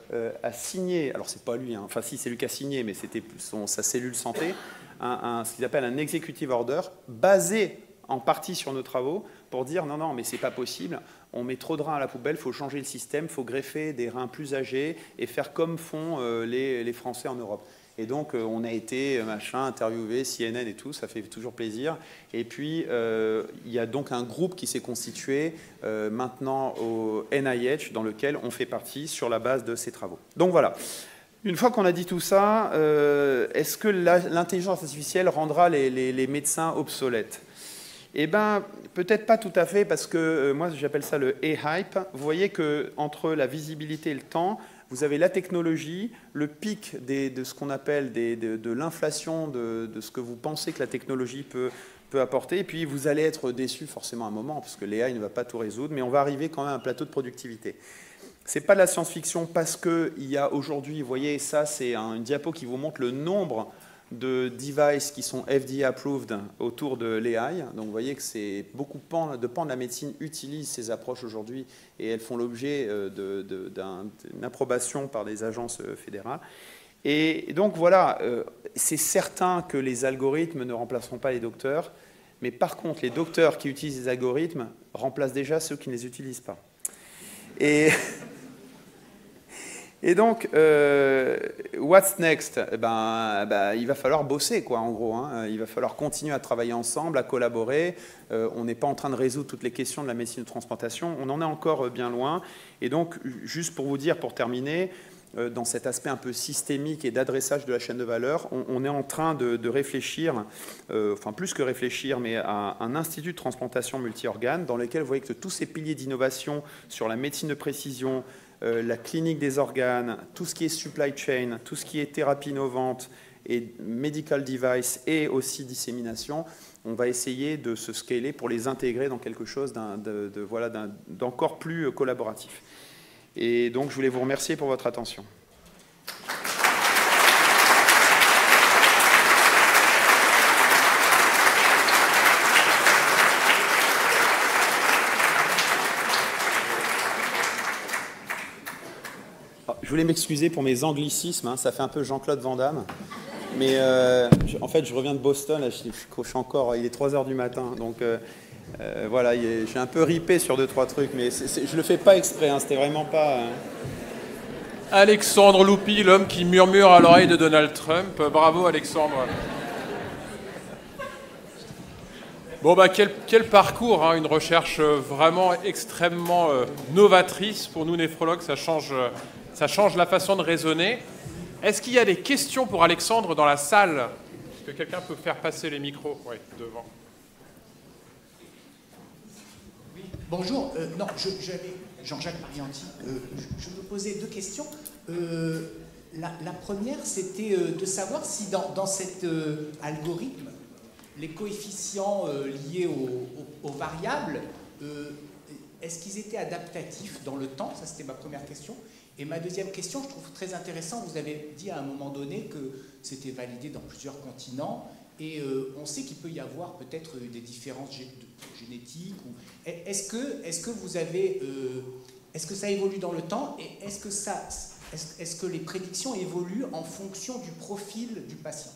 a signé, alors c'est pas lui, hein, enfin si c'est lui qui a signé, mais c'était sa cellule santé, ce qu'il appelle un executive order, basé en partie sur nos travaux, pour dire non, non, mais c'est pas possible, on met trop de reins à la poubelle, il faut changer le système, il faut greffer des reins plus âgés et faire comme font les Français en Europe. Et donc, on a été interviewé, CNN et tout, ça fait toujours plaisir. Et puis, il y a donc un groupe qui s'est constitué maintenant au NIH, dans lequel on fait partie sur la base de ces travaux. Donc voilà. Une fois qu'on a dit tout ça, est-ce que l'intelligence artificielle rendra les médecins obsolètes? Eh bien, peut-être pas tout à fait, parce que moi, j'appelle ça le A-hype. Vous voyez qu'entre la visibilité et le temps, vous avez la technologie, le pic de ce qu'on appelle de l'inflation de ce que vous pensez que la technologie peut apporter, et puis vous allez être déçu forcément à un moment, parce que l'AI ne va pas tout résoudre, mais on va arriver quand même à un plateau de productivité. Ce n'est pas de la science-fiction, parce qu'il y a aujourd'hui, vous voyez, ça c'est une diapo qui vous montre le nombre de devices qui sont FDA approved autour de l'AI. Donc vous voyez que c'est beaucoup de pans de la médecine utilisent ces approches aujourd'hui et elles font l'objet d'une approbation par des agences fédérales. Et donc voilà, c'est certain que les algorithmes ne remplaceront pas les docteurs, mais par contre les docteurs qui utilisent les algorithmes remplacent déjà ceux qui ne les utilisent pas. Et donc, what's next? Il va falloir bosser, quoi, en gros. Hein. Il va falloir continuer à travailler ensemble, à collaborer. On n'est pas en train de résoudre toutes les questions de la médecine de transplantation. On en est encore bien loin. Et donc, juste pour vous dire, pour terminer, dans cet aspect un peu systémique et d'adressage de la chaîne de valeur, on est en train de réfléchir, enfin plus que réfléchir, mais à un institut de transplantation multi-organes dans lequel vous voyez que tous ces piliers d'innovation sur la médecine de précision, la clinique des organes, tout ce qui est supply chain, tout ce qui est thérapie innovante et medical device et aussi dissémination, on va essayer de se scaler pour les intégrer dans quelque chose d'encore plus collaboratif. Et donc, je voulais vous remercier pour votre attention. Je voulais m'excuser pour mes anglicismes, hein, ça fait un peu Jean-Claude Van Damme. Mais en fait, je reviens de Boston, là, je suis encore, il est 3 h du matin, donc voilà, j'ai un peu ripé sur 2-3 trucs, mais je ne le fais pas exprès, hein, c'était vraiment pas... Alexandre Loupy, l'homme qui murmure à l'oreille de Donald Trump. Bravo Alexandre. Bon bah quel parcours, hein, une recherche vraiment extrêmement novatrice pour nous néphrologues, ça change la façon de raisonner. Est-ce qu'il y a des questions pour Alexandre dans la salle? Est-ce que quelqu'un peut faire passer les micros? Oui, devant. Oui, bonjour. Non, j'avais Jean-Jacques Marianti. Je me posais 2 questions. La première, c'était de savoir si dans cet algorithme, les coefficients liés aux variables, est-ce qu'ils étaient adaptatifs dans le temps? Ça, c'était ma première question. Et ma deuxième question, je trouve très intéressant, vous avez dit à un moment donné que c'était validé dans plusieurs continents, et on sait qu'il peut y avoir peut-être des différences génétiques. Est-ce que vous avez... est-ce que ça évolue dans le temps, et est-ce que les prédictions évoluent en fonction du profil du patient?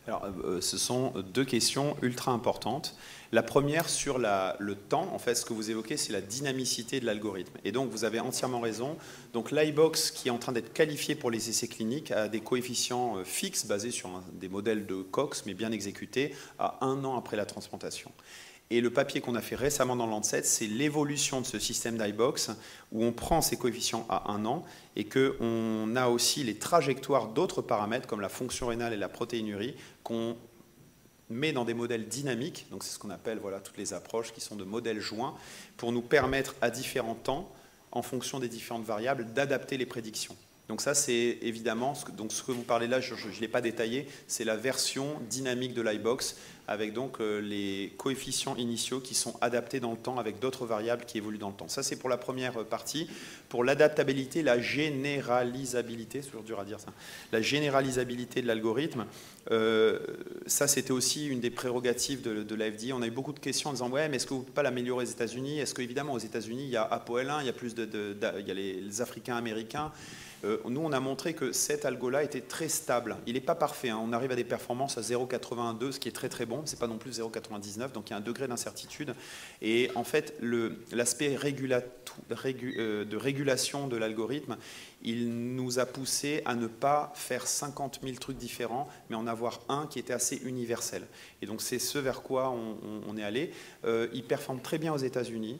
Alors, ce sont deux questions ultra importantes. La première, sur le temps, en fait, ce que vous évoquez, c'est la dynamicité de l'algorithme. Et donc, vous avez entièrement raison. Donc, l'iBox, qui est en train d'être qualifié pour les essais cliniques, a des coefficients fixes basés sur des modèles de Cox, mais bien exécutés, à 1 an après la transplantation. Et le papier qu'on a fait récemment dans Lancet, c'est l'évolution de ce système d'iBox, où on prend ces coefficients à 1 an et qu'on a aussi les trajectoires d'autres paramètres, comme la fonction rénale et la protéinurie, qu'on met dans des modèles dynamiques. Donc c'est ce qu'on appelle toutes les approches qui sont de modèles joints, pour nous permettre à différents temps, en fonction des différentes variables, d'adapter les prédictions. Donc ça, c'est évidemment, ce que vous parlez là, je ne l'ai pas détaillé, c'est la version dynamique de l'iBox, avec donc les coefficients initiaux qui sont adaptés dans le temps avec d'autres variables qui évoluent dans le temps. Ça, c'est pour la première partie. Pour l'adaptabilité, la généralisabilité, c'est toujours dur à dire ça, la généralisabilité de l'algorithme, ça, c'était aussi une des prérogatives de la FDA. On a eu beaucoup de questions en disant « Ouais, mais est-ce que vous ne pouvez pas l'améliorer aux États-Unis » Est-ce qu'évidemment, aux États-Unis, il y a ApoL1, il y a plus il y a les Africains-Américains. Nous, on a montré que cet algo-là était très stable. Il n'est pas parfait. On arrive à des performances à 0,82, ce qui est très très bon. Ce n'est pas non plus 0,99, donc il y a un degré d'incertitude. Et en fait, l'aspect de régulation de l'algorithme, il nous a poussé à ne pas faire 50 000 trucs différents, mais en avoir un qui était assez universel. Et donc c'est ce vers quoi on est allé. Il performe très bien aux États-Unis.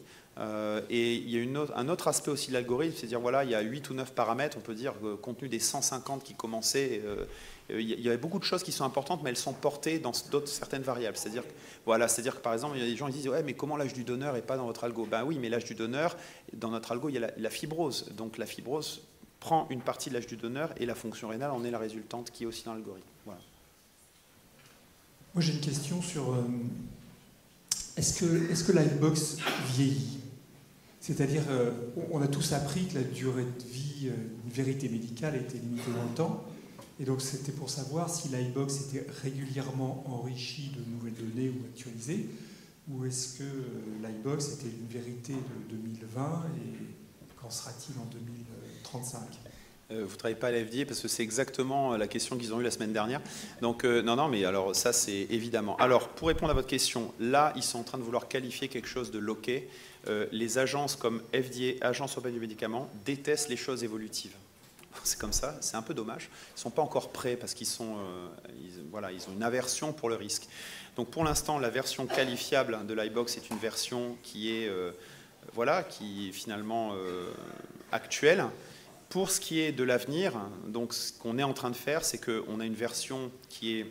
Et il y a un autre aspect aussi de l'algorithme, c'est de dire il y a 8 ou 9 paramètres, on peut dire, compte tenu des 150 qui commençaient, il y avait beaucoup de choses qui sont importantes, mais elles sont portées dans certaines variables. C'est-à-dire que par exemple, il y a des gens qui disent « Ouais, mais comment l'âge du donneur n'est pas dans votre algo ?» Ben oui, mais l'âge du donneur, dans notre algo, il y a la fibrose. Donc la fibrose prend une partie de l'âge du donneur et la fonction rénale en est la résultante qui est aussi dans l'algorithme. Voilà. Moi, j'ai une question sur est-ce que l'iBox vieillit? C'est-à-dire, on a tous appris que la durée de vie, une vérité médicale, était limitée dans le temps. Et donc, c'était pour savoir si l'iBox était régulièrement enrichi de nouvelles données ou actualisées, ou est-ce que l'iBox était une vérité de 2020 et qu'en sera-t-il en 2035 ? Vous ne travaillez pas à la FDA parce que c'est exactement la question qu'ils ont eue la semaine dernière. Donc, non, mais alors ça, c'est évidemment. Alors, pour répondre à votre question, là, ils sont en train de vouloir qualifier quelque chose de loqué. Les agences comme FDA, Agence européenne du médicament, détestent les choses évolutives. C'est comme ça, c'est un peu dommage. Ils ne sont pas encore prêts parce qu'ils ont une aversion pour le risque. Donc, pour l'instant, la version qualifiable de l'iBox est une version qui est finalement actuelle. Pour ce qui est de l'avenir, donc ce qu'on est en train de faire, c'est qu'on a une version qui est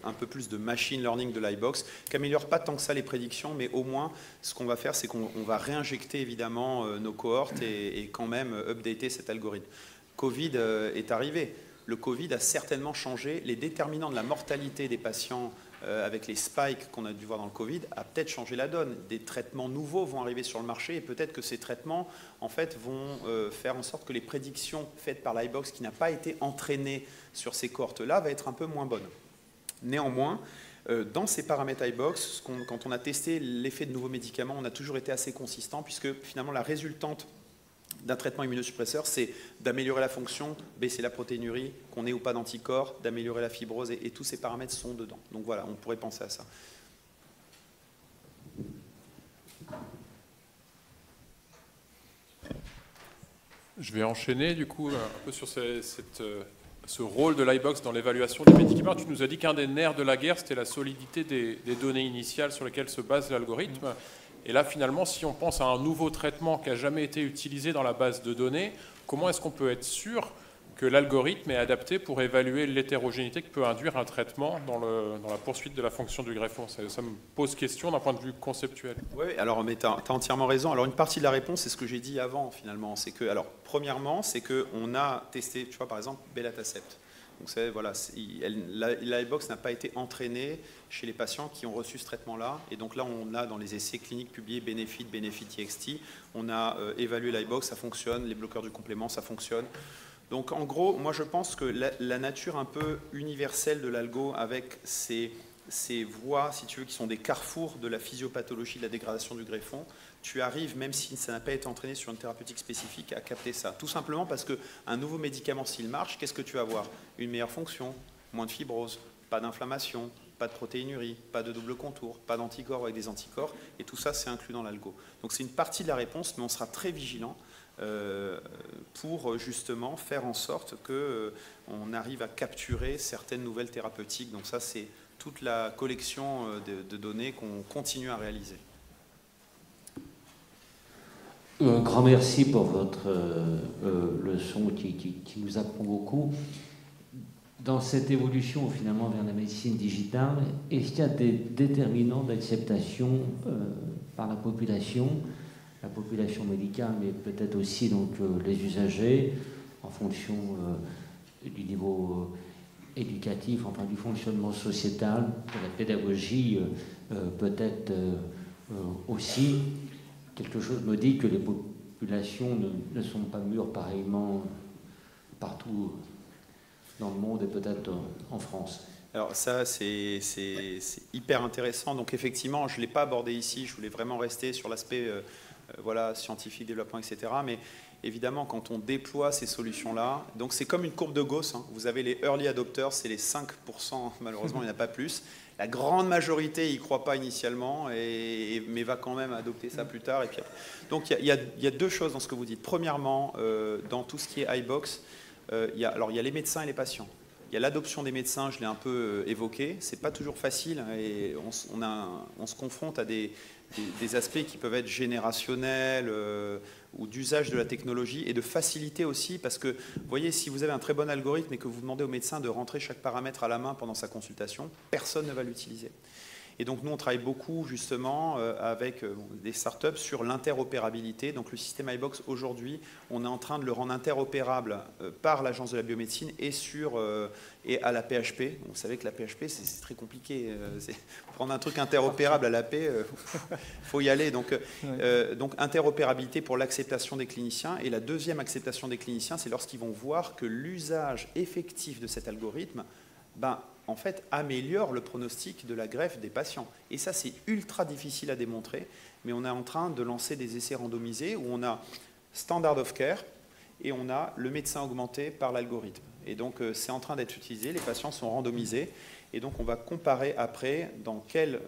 un peu plus de machine learning de l'iBox, qui n'améliore pas tant que ça les prédictions, mais au moins, ce qu'on va faire, c'est qu'on va réinjecter évidemment nos cohortes et quand même updater cet algorithme. Covid est arrivé. Le Covid a certainement changé les déterminants de la mortalité des patients avec les spikes qu'on a dû voir dans le Covid, a peut-être changé la donne. Des traitements nouveaux vont arriver sur le marché et peut-être que ces traitements, en fait, vont faire en sorte que les prédictions faites par l'iBox, qui n'a pas été entraînée sur ces cohortes-là, va être un peu moins bonne. Néanmoins, dans ces paramètres iBox, quand on a testé l'effet de nouveaux médicaments, on a toujours été assez consistant, puisque finalement la résultante d'un traitement immunosuppresseur, c'est d'améliorer la fonction, baisser la protéinurie, qu'on ait ou pas d'anticorps, d'améliorer la fibrose, et tous ces paramètres sont dedans. Donc voilà, on pourrait penser à ça. Je vais enchaîner du coup un peu sur ce rôle de l'iBox dans l'évaluation des médicaments. Tu nous as dit qu'un des nerfs de la guerre, c'était la solidité des données initiales sur lesquelles se base l'algorithme. Et là, finalement, si on pense à un nouveau traitement qui n'a jamais été utilisé dans la base de données, comment est-ce qu'on peut être sûr que l'algorithme est adapté pour évaluer l'hétérogénéité que peut induire un traitement dans la poursuite de la fonction du greffon? Ça me pose question d'un point de vue conceptuel. Oui, alors tu as entièrement raison. Alors une partie de la réponse, c'est ce que j'ai dit avant, finalement. C'est que, alors, premièrement, c'est qu'on a testé, tu vois, par exemple, Belatacept. Donc l'iBox n'a pas été entraînée chez les patients qui ont reçu ce traitement-là. Et donc là, on a dans les essais cliniques publiés Benefit-TXT, on a évalué l'iBox, ça fonctionne, les bloqueurs du complément, ça fonctionne. Donc en gros, moi je pense que la nature un peu universelle de l'algo, avec ces voies, si tu veux, qui sont des carrefours de la physiopathologie, de la dégradation du greffon, tu arrives, même si ça n'a pas été entraîné sur une thérapeutique spécifique, à capter ça. Tout simplement parce qu'un nouveau médicament, s'il marche, qu'est-ce que tu vas avoir? Une meilleure fonction, moins de fibrose, pas d'inflammation, pas de protéinurie, pas de double contour, pas d'anticorps avec des anticorps, et tout ça c'est inclus dans l'algo. Donc c'est une partie de la réponse, mais on sera très vigilant pour justement faire en sorte qu'on arrive à capturer certaines nouvelles thérapeutiques. Donc ça c'est toute la collection de données qu'on continue à réaliser. Un grand merci pour votre leçon qui nous apprend beaucoup. Dans cette évolution finalement vers la médecine digitale, est-ce qu'il y a des déterminants d'acceptation par la population médicale, mais peut-être aussi donc, les usagers, en fonction du niveau éducatif, enfin du fonctionnement sociétal, de la pédagogie peut-être aussi. Quelque chose me dit que les populations ne sont pas mûres pareillement partout dans le monde et peut-être en France. Alors ça, c'est hyper intéressant. Donc effectivement, je ne l'ai pas abordé ici, je voulais vraiment rester sur l'aspect voilà, scientifique, développement, etc. Mais évidemment, quand on déploie ces solutions-là, donc c'est comme une courbe de Gauss, hein. Vous avez les early adopters, c'est les 5%, malheureusement, il n'y en a pas plus. La grande majorité n'y croit pas initialement, mais va quand même adopter ça plus tard. Et puis, donc il y a deux choses dans ce que vous dites. Premièrement, dans tout ce qui est iBox, il y a les médecins et les patients. Il y a l'adoption des médecins, je l'ai un peu évoqué. C'est pas toujours facile et on se confronte à des aspects qui peuvent être générationnels ou d'usage de la technologie et de facilité aussi, parce que vous voyez, si vous avez un très bon algorithme et que vous demandez au médecin de rentrer chaque paramètre à la main pendant sa consultation, personne ne va l'utiliser. Et donc nous, on travaille beaucoup justement avec des startups sur l'interopérabilité. Donc le système iBox, aujourd'hui, on est en train de le rendre interopérable par l'Agence de la biomédecine et à la PHP. Vous savez que la PHP, c'est très compliqué. Prendre un truc interopérable à l'AP, il faut y aller. Donc interopérabilité pour l'acceptation des cliniciens. Et la deuxième acceptation des cliniciens, c'est lorsqu'ils vont voir que l'usage effectif de cet algorithme, en fait, améliore le pronostic de la greffe des patients. Et ça, c'est ultra difficile à démontrer, mais on est en train de lancer des essais randomisés où on a standard of care et on a le médecin augmenté par l'algorithme. Et donc, c'est en train d'être utilisé, les patients sont randomisés, et donc on va comparer après dans quel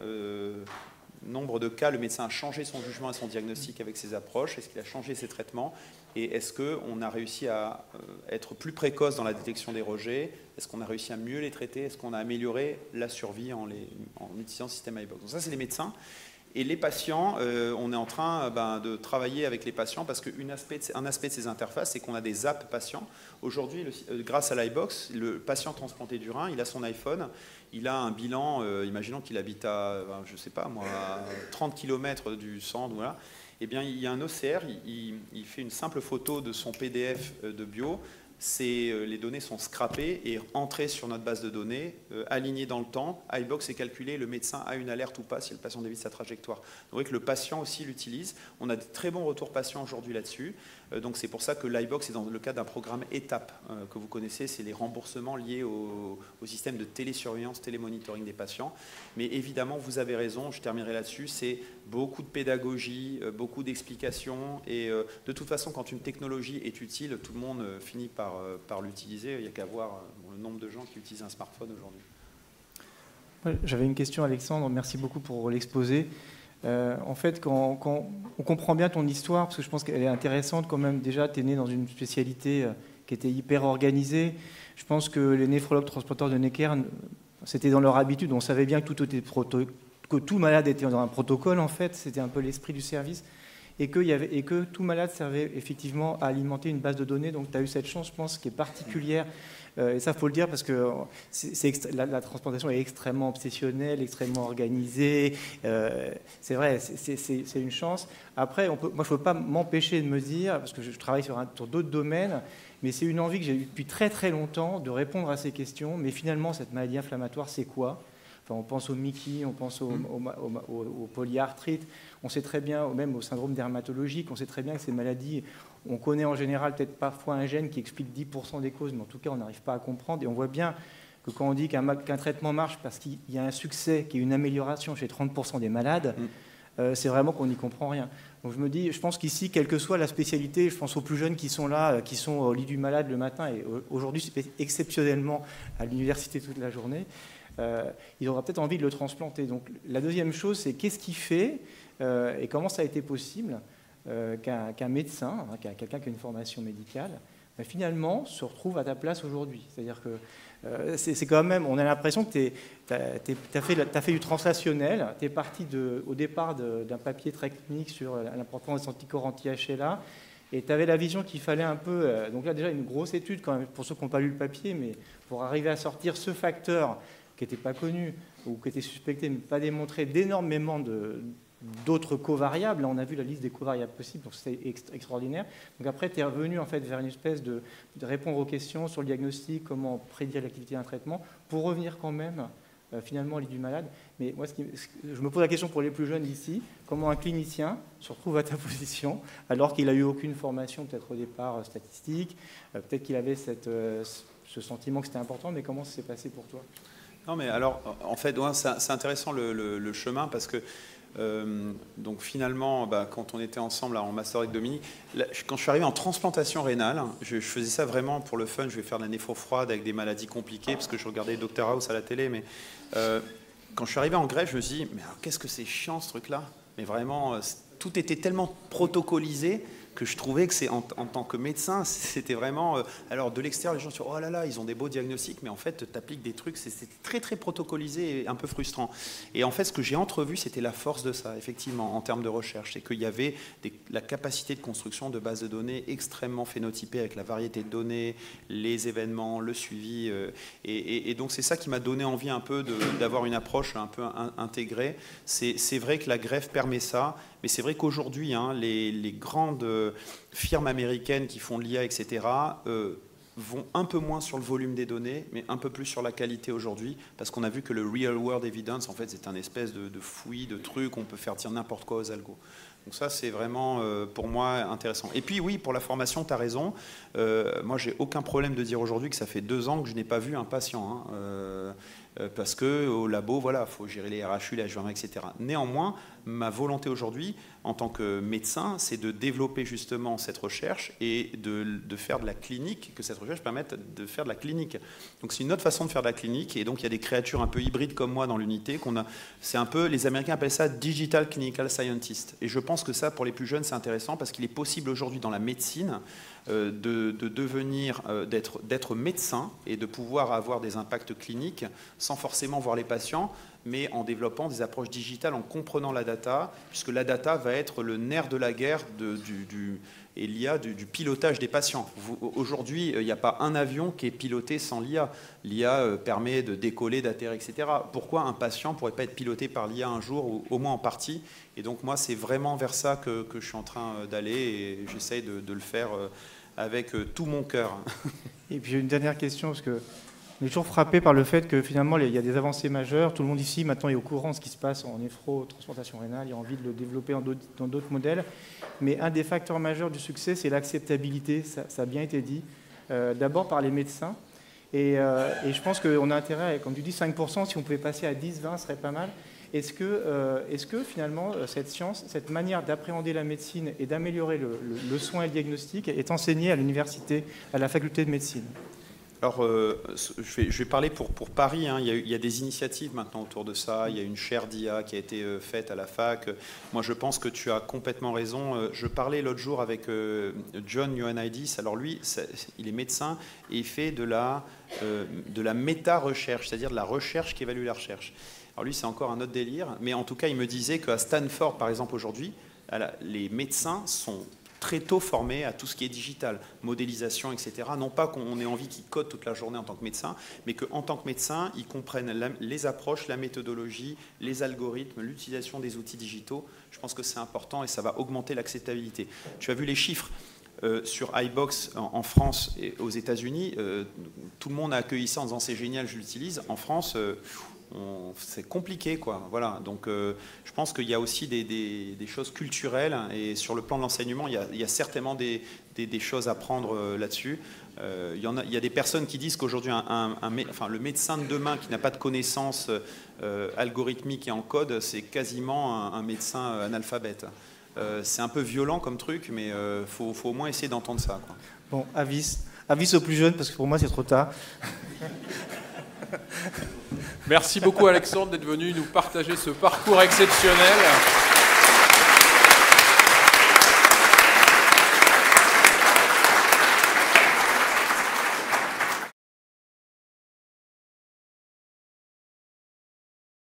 nombre de cas le médecin a changé son jugement et son diagnostic avec ses approches, est-ce qu'il a changé ses traitements, et est-ce qu'on a réussi à être plus précoce dans la détection des rejets, est-ce qu'on a réussi à mieux les traiter, est-ce qu'on a amélioré la survie en utilisant le système iBox. Donc ça, c'est les médecins. Et les patients, on est en train de travailler avec les patients parce qu'un aspect de ces interfaces, c'est qu'on a des apps patients. Aujourd'hui, grâce à l'iBox, le patient transplanté du rein, il a son iPhone, il a un bilan, imaginons qu'il habite à, je ne sais pas moi, à 30 km du centre, voilà. Eh bien, il y a un OCR, il fait une simple photo de son PDF de bio. Les données sont scrappées et entrées sur notre base de données, alignées dans le temps. iBox est calculé, le médecin a une alerte ou pas si le patient dévie sa trajectoire. Donc, vous voyez que le patient aussi l'utilise. On a de très bons retours patients aujourd'hui là-dessus. Donc c'est pour ça que l'iBox est dans le cadre d'un programme étape que vous connaissez, c'est les remboursements liés au système de télésurveillance, télémonitoring des patients. Mais évidemment, vous avez raison, je terminerai là-dessus, c'est beaucoup de pédagogie, beaucoup d'explications. Et de toute façon, quand une technologie est utile, tout le monde finit par l'utiliser. Il n'y a qu'à voir le nombre de gens qui utilisent un smartphone aujourd'hui. Ouais, j'avais une question, Alexandre, merci beaucoup pour l'exposé. En fait, quand on comprend bien ton histoire, parce que je pense qu'elle est intéressante quand même, déjà, tu es né dans une spécialité qui était hyper organisée. Je pense que les néphrologues transporteurs de Necker, c'était dans leur habitude, on savait bien que tout malade était dans un protocole, en fait, c'était un peu l'esprit du service, et que tout malade servait effectivement à alimenter une base de données. Donc tu as eu cette chance, je pense, qui est particulière. Et ça, il faut le dire, parce que la transplantation est extrêmement obsessionnelle, extrêmement organisée. C'est vrai, c'est une chance. Après, moi, je ne peux pas m'empêcher de me dire, parce que je travaille sur d'autres domaines, mais c'est une envie que j'ai eue depuis très très longtemps de répondre à ces questions. Mais finalement, cette maladie inflammatoire, c'est quoi ? Enfin, on pense au Mickey, on pense au polyarthrite, on sait très bien, même au syndrome dermatologique, on sait très bien que ces maladies, on connaît en général peut-être parfois un gène qui explique 10% des causes, mais en tout cas, on n'arrive pas à comprendre. Et on voit bien que quand on dit qu'un traitement marche parce qu'il y a un succès, qu'il y a une amélioration chez 30% des malades, c'est vraiment qu'on n'y comprend rien. Donc je me dis, je pense qu'ici, quelle que soit la spécialité, je pense aux plus jeunes qui sont là, qui sont au lit du malade le matin, et aujourd'hui exceptionnellement à l'université toute la journée, il aura peut-être envie de le transplanter. Donc la deuxième chose, c'est qu'est-ce qui fait et comment ça a été possible qu'un médecin, quelqu'un qui a une formation médicale, finalement se retrouve à ta place aujourd'hui. C'est-à-dire que c'est quand même, on a l'impression que tu as fait du translationnel, tu es parti au départ d'un papier très clinique sur l'importance des anticorps anti-HLA, et tu avais la vision qu'il fallait un peu, donc là déjà une grosse étude quand même, pour ceux qui n'ont pas lu le papier, mais pour arriver à sortir ce facteur qui n'était pas connu, ou qui était suspecté, mais pas démontré, d'énormément d'autres covariables. Là, on a vu la liste des covariables possibles, donc c'est extraordinaire. Donc après, tu es revenu en fait vers une espèce de répondre aux questions sur le diagnostic, comment prédire l'activité d'un traitement, pour revenir quand même finalement au lit du malade. Mais moi, je me pose la question pour les plus jeunes ici, comment un clinicien se retrouve à ta position, alors qu'il n'a eu aucune formation, peut-être au départ statistique, peut-être qu'il avait ce sentiment que c'était important, mais comment ça s'est passé pour toi? Non, mais alors, en fait, ouais, c'est intéressant le chemin, parce que donc finalement, quand on était ensemble là, en master avec Dominique, là, quand je suis arrivé en transplantation rénale, je faisais ça vraiment pour le fun. Je vais faire de la néphro froide avec des maladies compliquées, parce que je regardais Dr House à la télé. Mais quand je suis arrivé en greffe, je me suis dit, mais alors, qu'est-ce que c'est chiant ce truc-là? Mais vraiment, tout était tellement protocolisé que je trouvais que c'est en tant que médecin, c'était vraiment... alors de l'extérieur, les gens se disent, oh là là, ils ont des beaux diagnostics, mais en fait, tu appliques des trucs, c'était très très protocolisé et un peu frustrant. Et en fait, ce que j'ai entrevu, c'était la force de ça, effectivement, en termes de recherche. C'est qu'il y avait la capacité de construction de bases de données extrêmement phénotypées, avec la variété de données, les événements, le suivi. Et donc, c'est ça qui m'a donné envie un peu d'avoir une approche un peu intégrée. C'est vrai que la greffe permet ça, mais c'est vrai qu'aujourd'hui, les grandes firmes américaines qui font de l'IA, etc., vont un peu moins sur le volume des données, mais un peu plus sur la qualité aujourd'hui, parce qu'on a vu que le real world evidence, en fait, c'est un espèce de fouillis, de trucs, on peut faire dire n'importe quoi aux algos. Donc ça, c'est vraiment, pour moi, intéressant. Et puis oui, pour la formation, tu as raison. Moi, j'ai aucun problème de dire aujourd'hui que ça fait 2 ans que je n'ai pas vu un patient. Parce qu'au labo, voilà, il faut gérer les RHU, les HVM, etc. Néanmoins, ma volonté aujourd'hui, en tant que médecin, c'est de développer justement cette recherche et de faire de la clinique, que cette recherche permette de faire de la clinique. Donc c'est une autre façon de faire de la clinique, et donc il y a des créatures un peu hybrides comme moi dans l'unité, c'est un peu, les Américains appellent ça Digital Clinical Scientist. Et je pense que ça, pour les plus jeunes, c'est intéressant, parce qu'il est possible aujourd'hui dans la médecine de devenir, d'être médecin et de pouvoir avoir des impacts cliniques sans forcément voir les patients, mais en développant des approches digitales, en comprenant la data, puisque la data va être le nerf de la guerre et l'IA du pilotage des patients. Aujourd'hui, il n'y a pas un avion qui est piloté sans l'IA. L'IA permet de décoller, d'atterrir, etc. Pourquoi un patient ne pourrait pas être piloté par l'IA un jour, ou au moins en partie? Et donc moi, c'est vraiment vers ça que je suis en train d'aller, et j'essaye de le faire avec tout mon cœur. Et puis j'ai une dernière question, parce que on est toujours frappé par le fait que finalement il y a des avancées majeures. Tout le monde ici maintenant est au courant de ce qui se passe en néphro-transplantation rénale. Il y a envie de le développer dans d'autres modèles. Mais un des facteurs majeurs du succès, c'est l'acceptabilité. Ça a bien été dit. D'abord par les médecins. Et je pense qu'on a intérêt, comme tu dis, 5%, si on pouvait passer à 10, 20, ce serait pas mal. Est-ce que finalement cette science, cette manière d'appréhender la médecine et d'améliorer le soin et le diagnostic est enseignée à l'université, à la faculté de médecine? Alors, je vais parler pour Paris. Il y a des initiatives maintenant autour de ça. Il y a une chaire d'IA qui a été faite à la fac. Moi, je pense que tu as complètement raison. Je parlais l'autre jour avec John Ioannidis. Alors lui, il est médecin et il fait de la méta-recherche, c'est-à-dire de la recherche qui évalue la recherche. Alors lui, c'est encore un autre délire. Mais en tout cas, il me disait qu'à Stanford, par exemple, aujourd'hui, les médecins sont très tôt formés à tout ce qui est digital, modélisation, etc. Non pas qu'on ait envie qu'ils codent toute la journée en tant que médecin, mais qu'en tant que médecin, ils comprennent les approches, la méthodologie, les algorithmes, l'utilisation des outils digitaux. Je pense que c'est important et ça va augmenter l'acceptabilité. Tu as vu les chiffres sur iBox en France et aux États-Unis. Tout le monde a accueilli ça en disant c'est génial, je l'utilise. En France, c'est compliqué, quoi. Voilà. Donc, je pense qu'il y a aussi des choses culturelles, et sur le plan de l'enseignement, il y a certainement des choses à prendre là-dessus. Il y a des personnes qui disent qu'aujourd'hui, le médecin de demain qui n'a pas de connaissances algorithmiques et en code, c'est quasiment un médecin analphabète. C'est un peu violent comme truc, mais faut au moins essayer d'entendre ça, quoi. Bon, avis aux plus jeunes, parce que pour moi, c'est trop tard. Merci beaucoup, Alexandre, d'être venu nous partager ce parcours exceptionnel.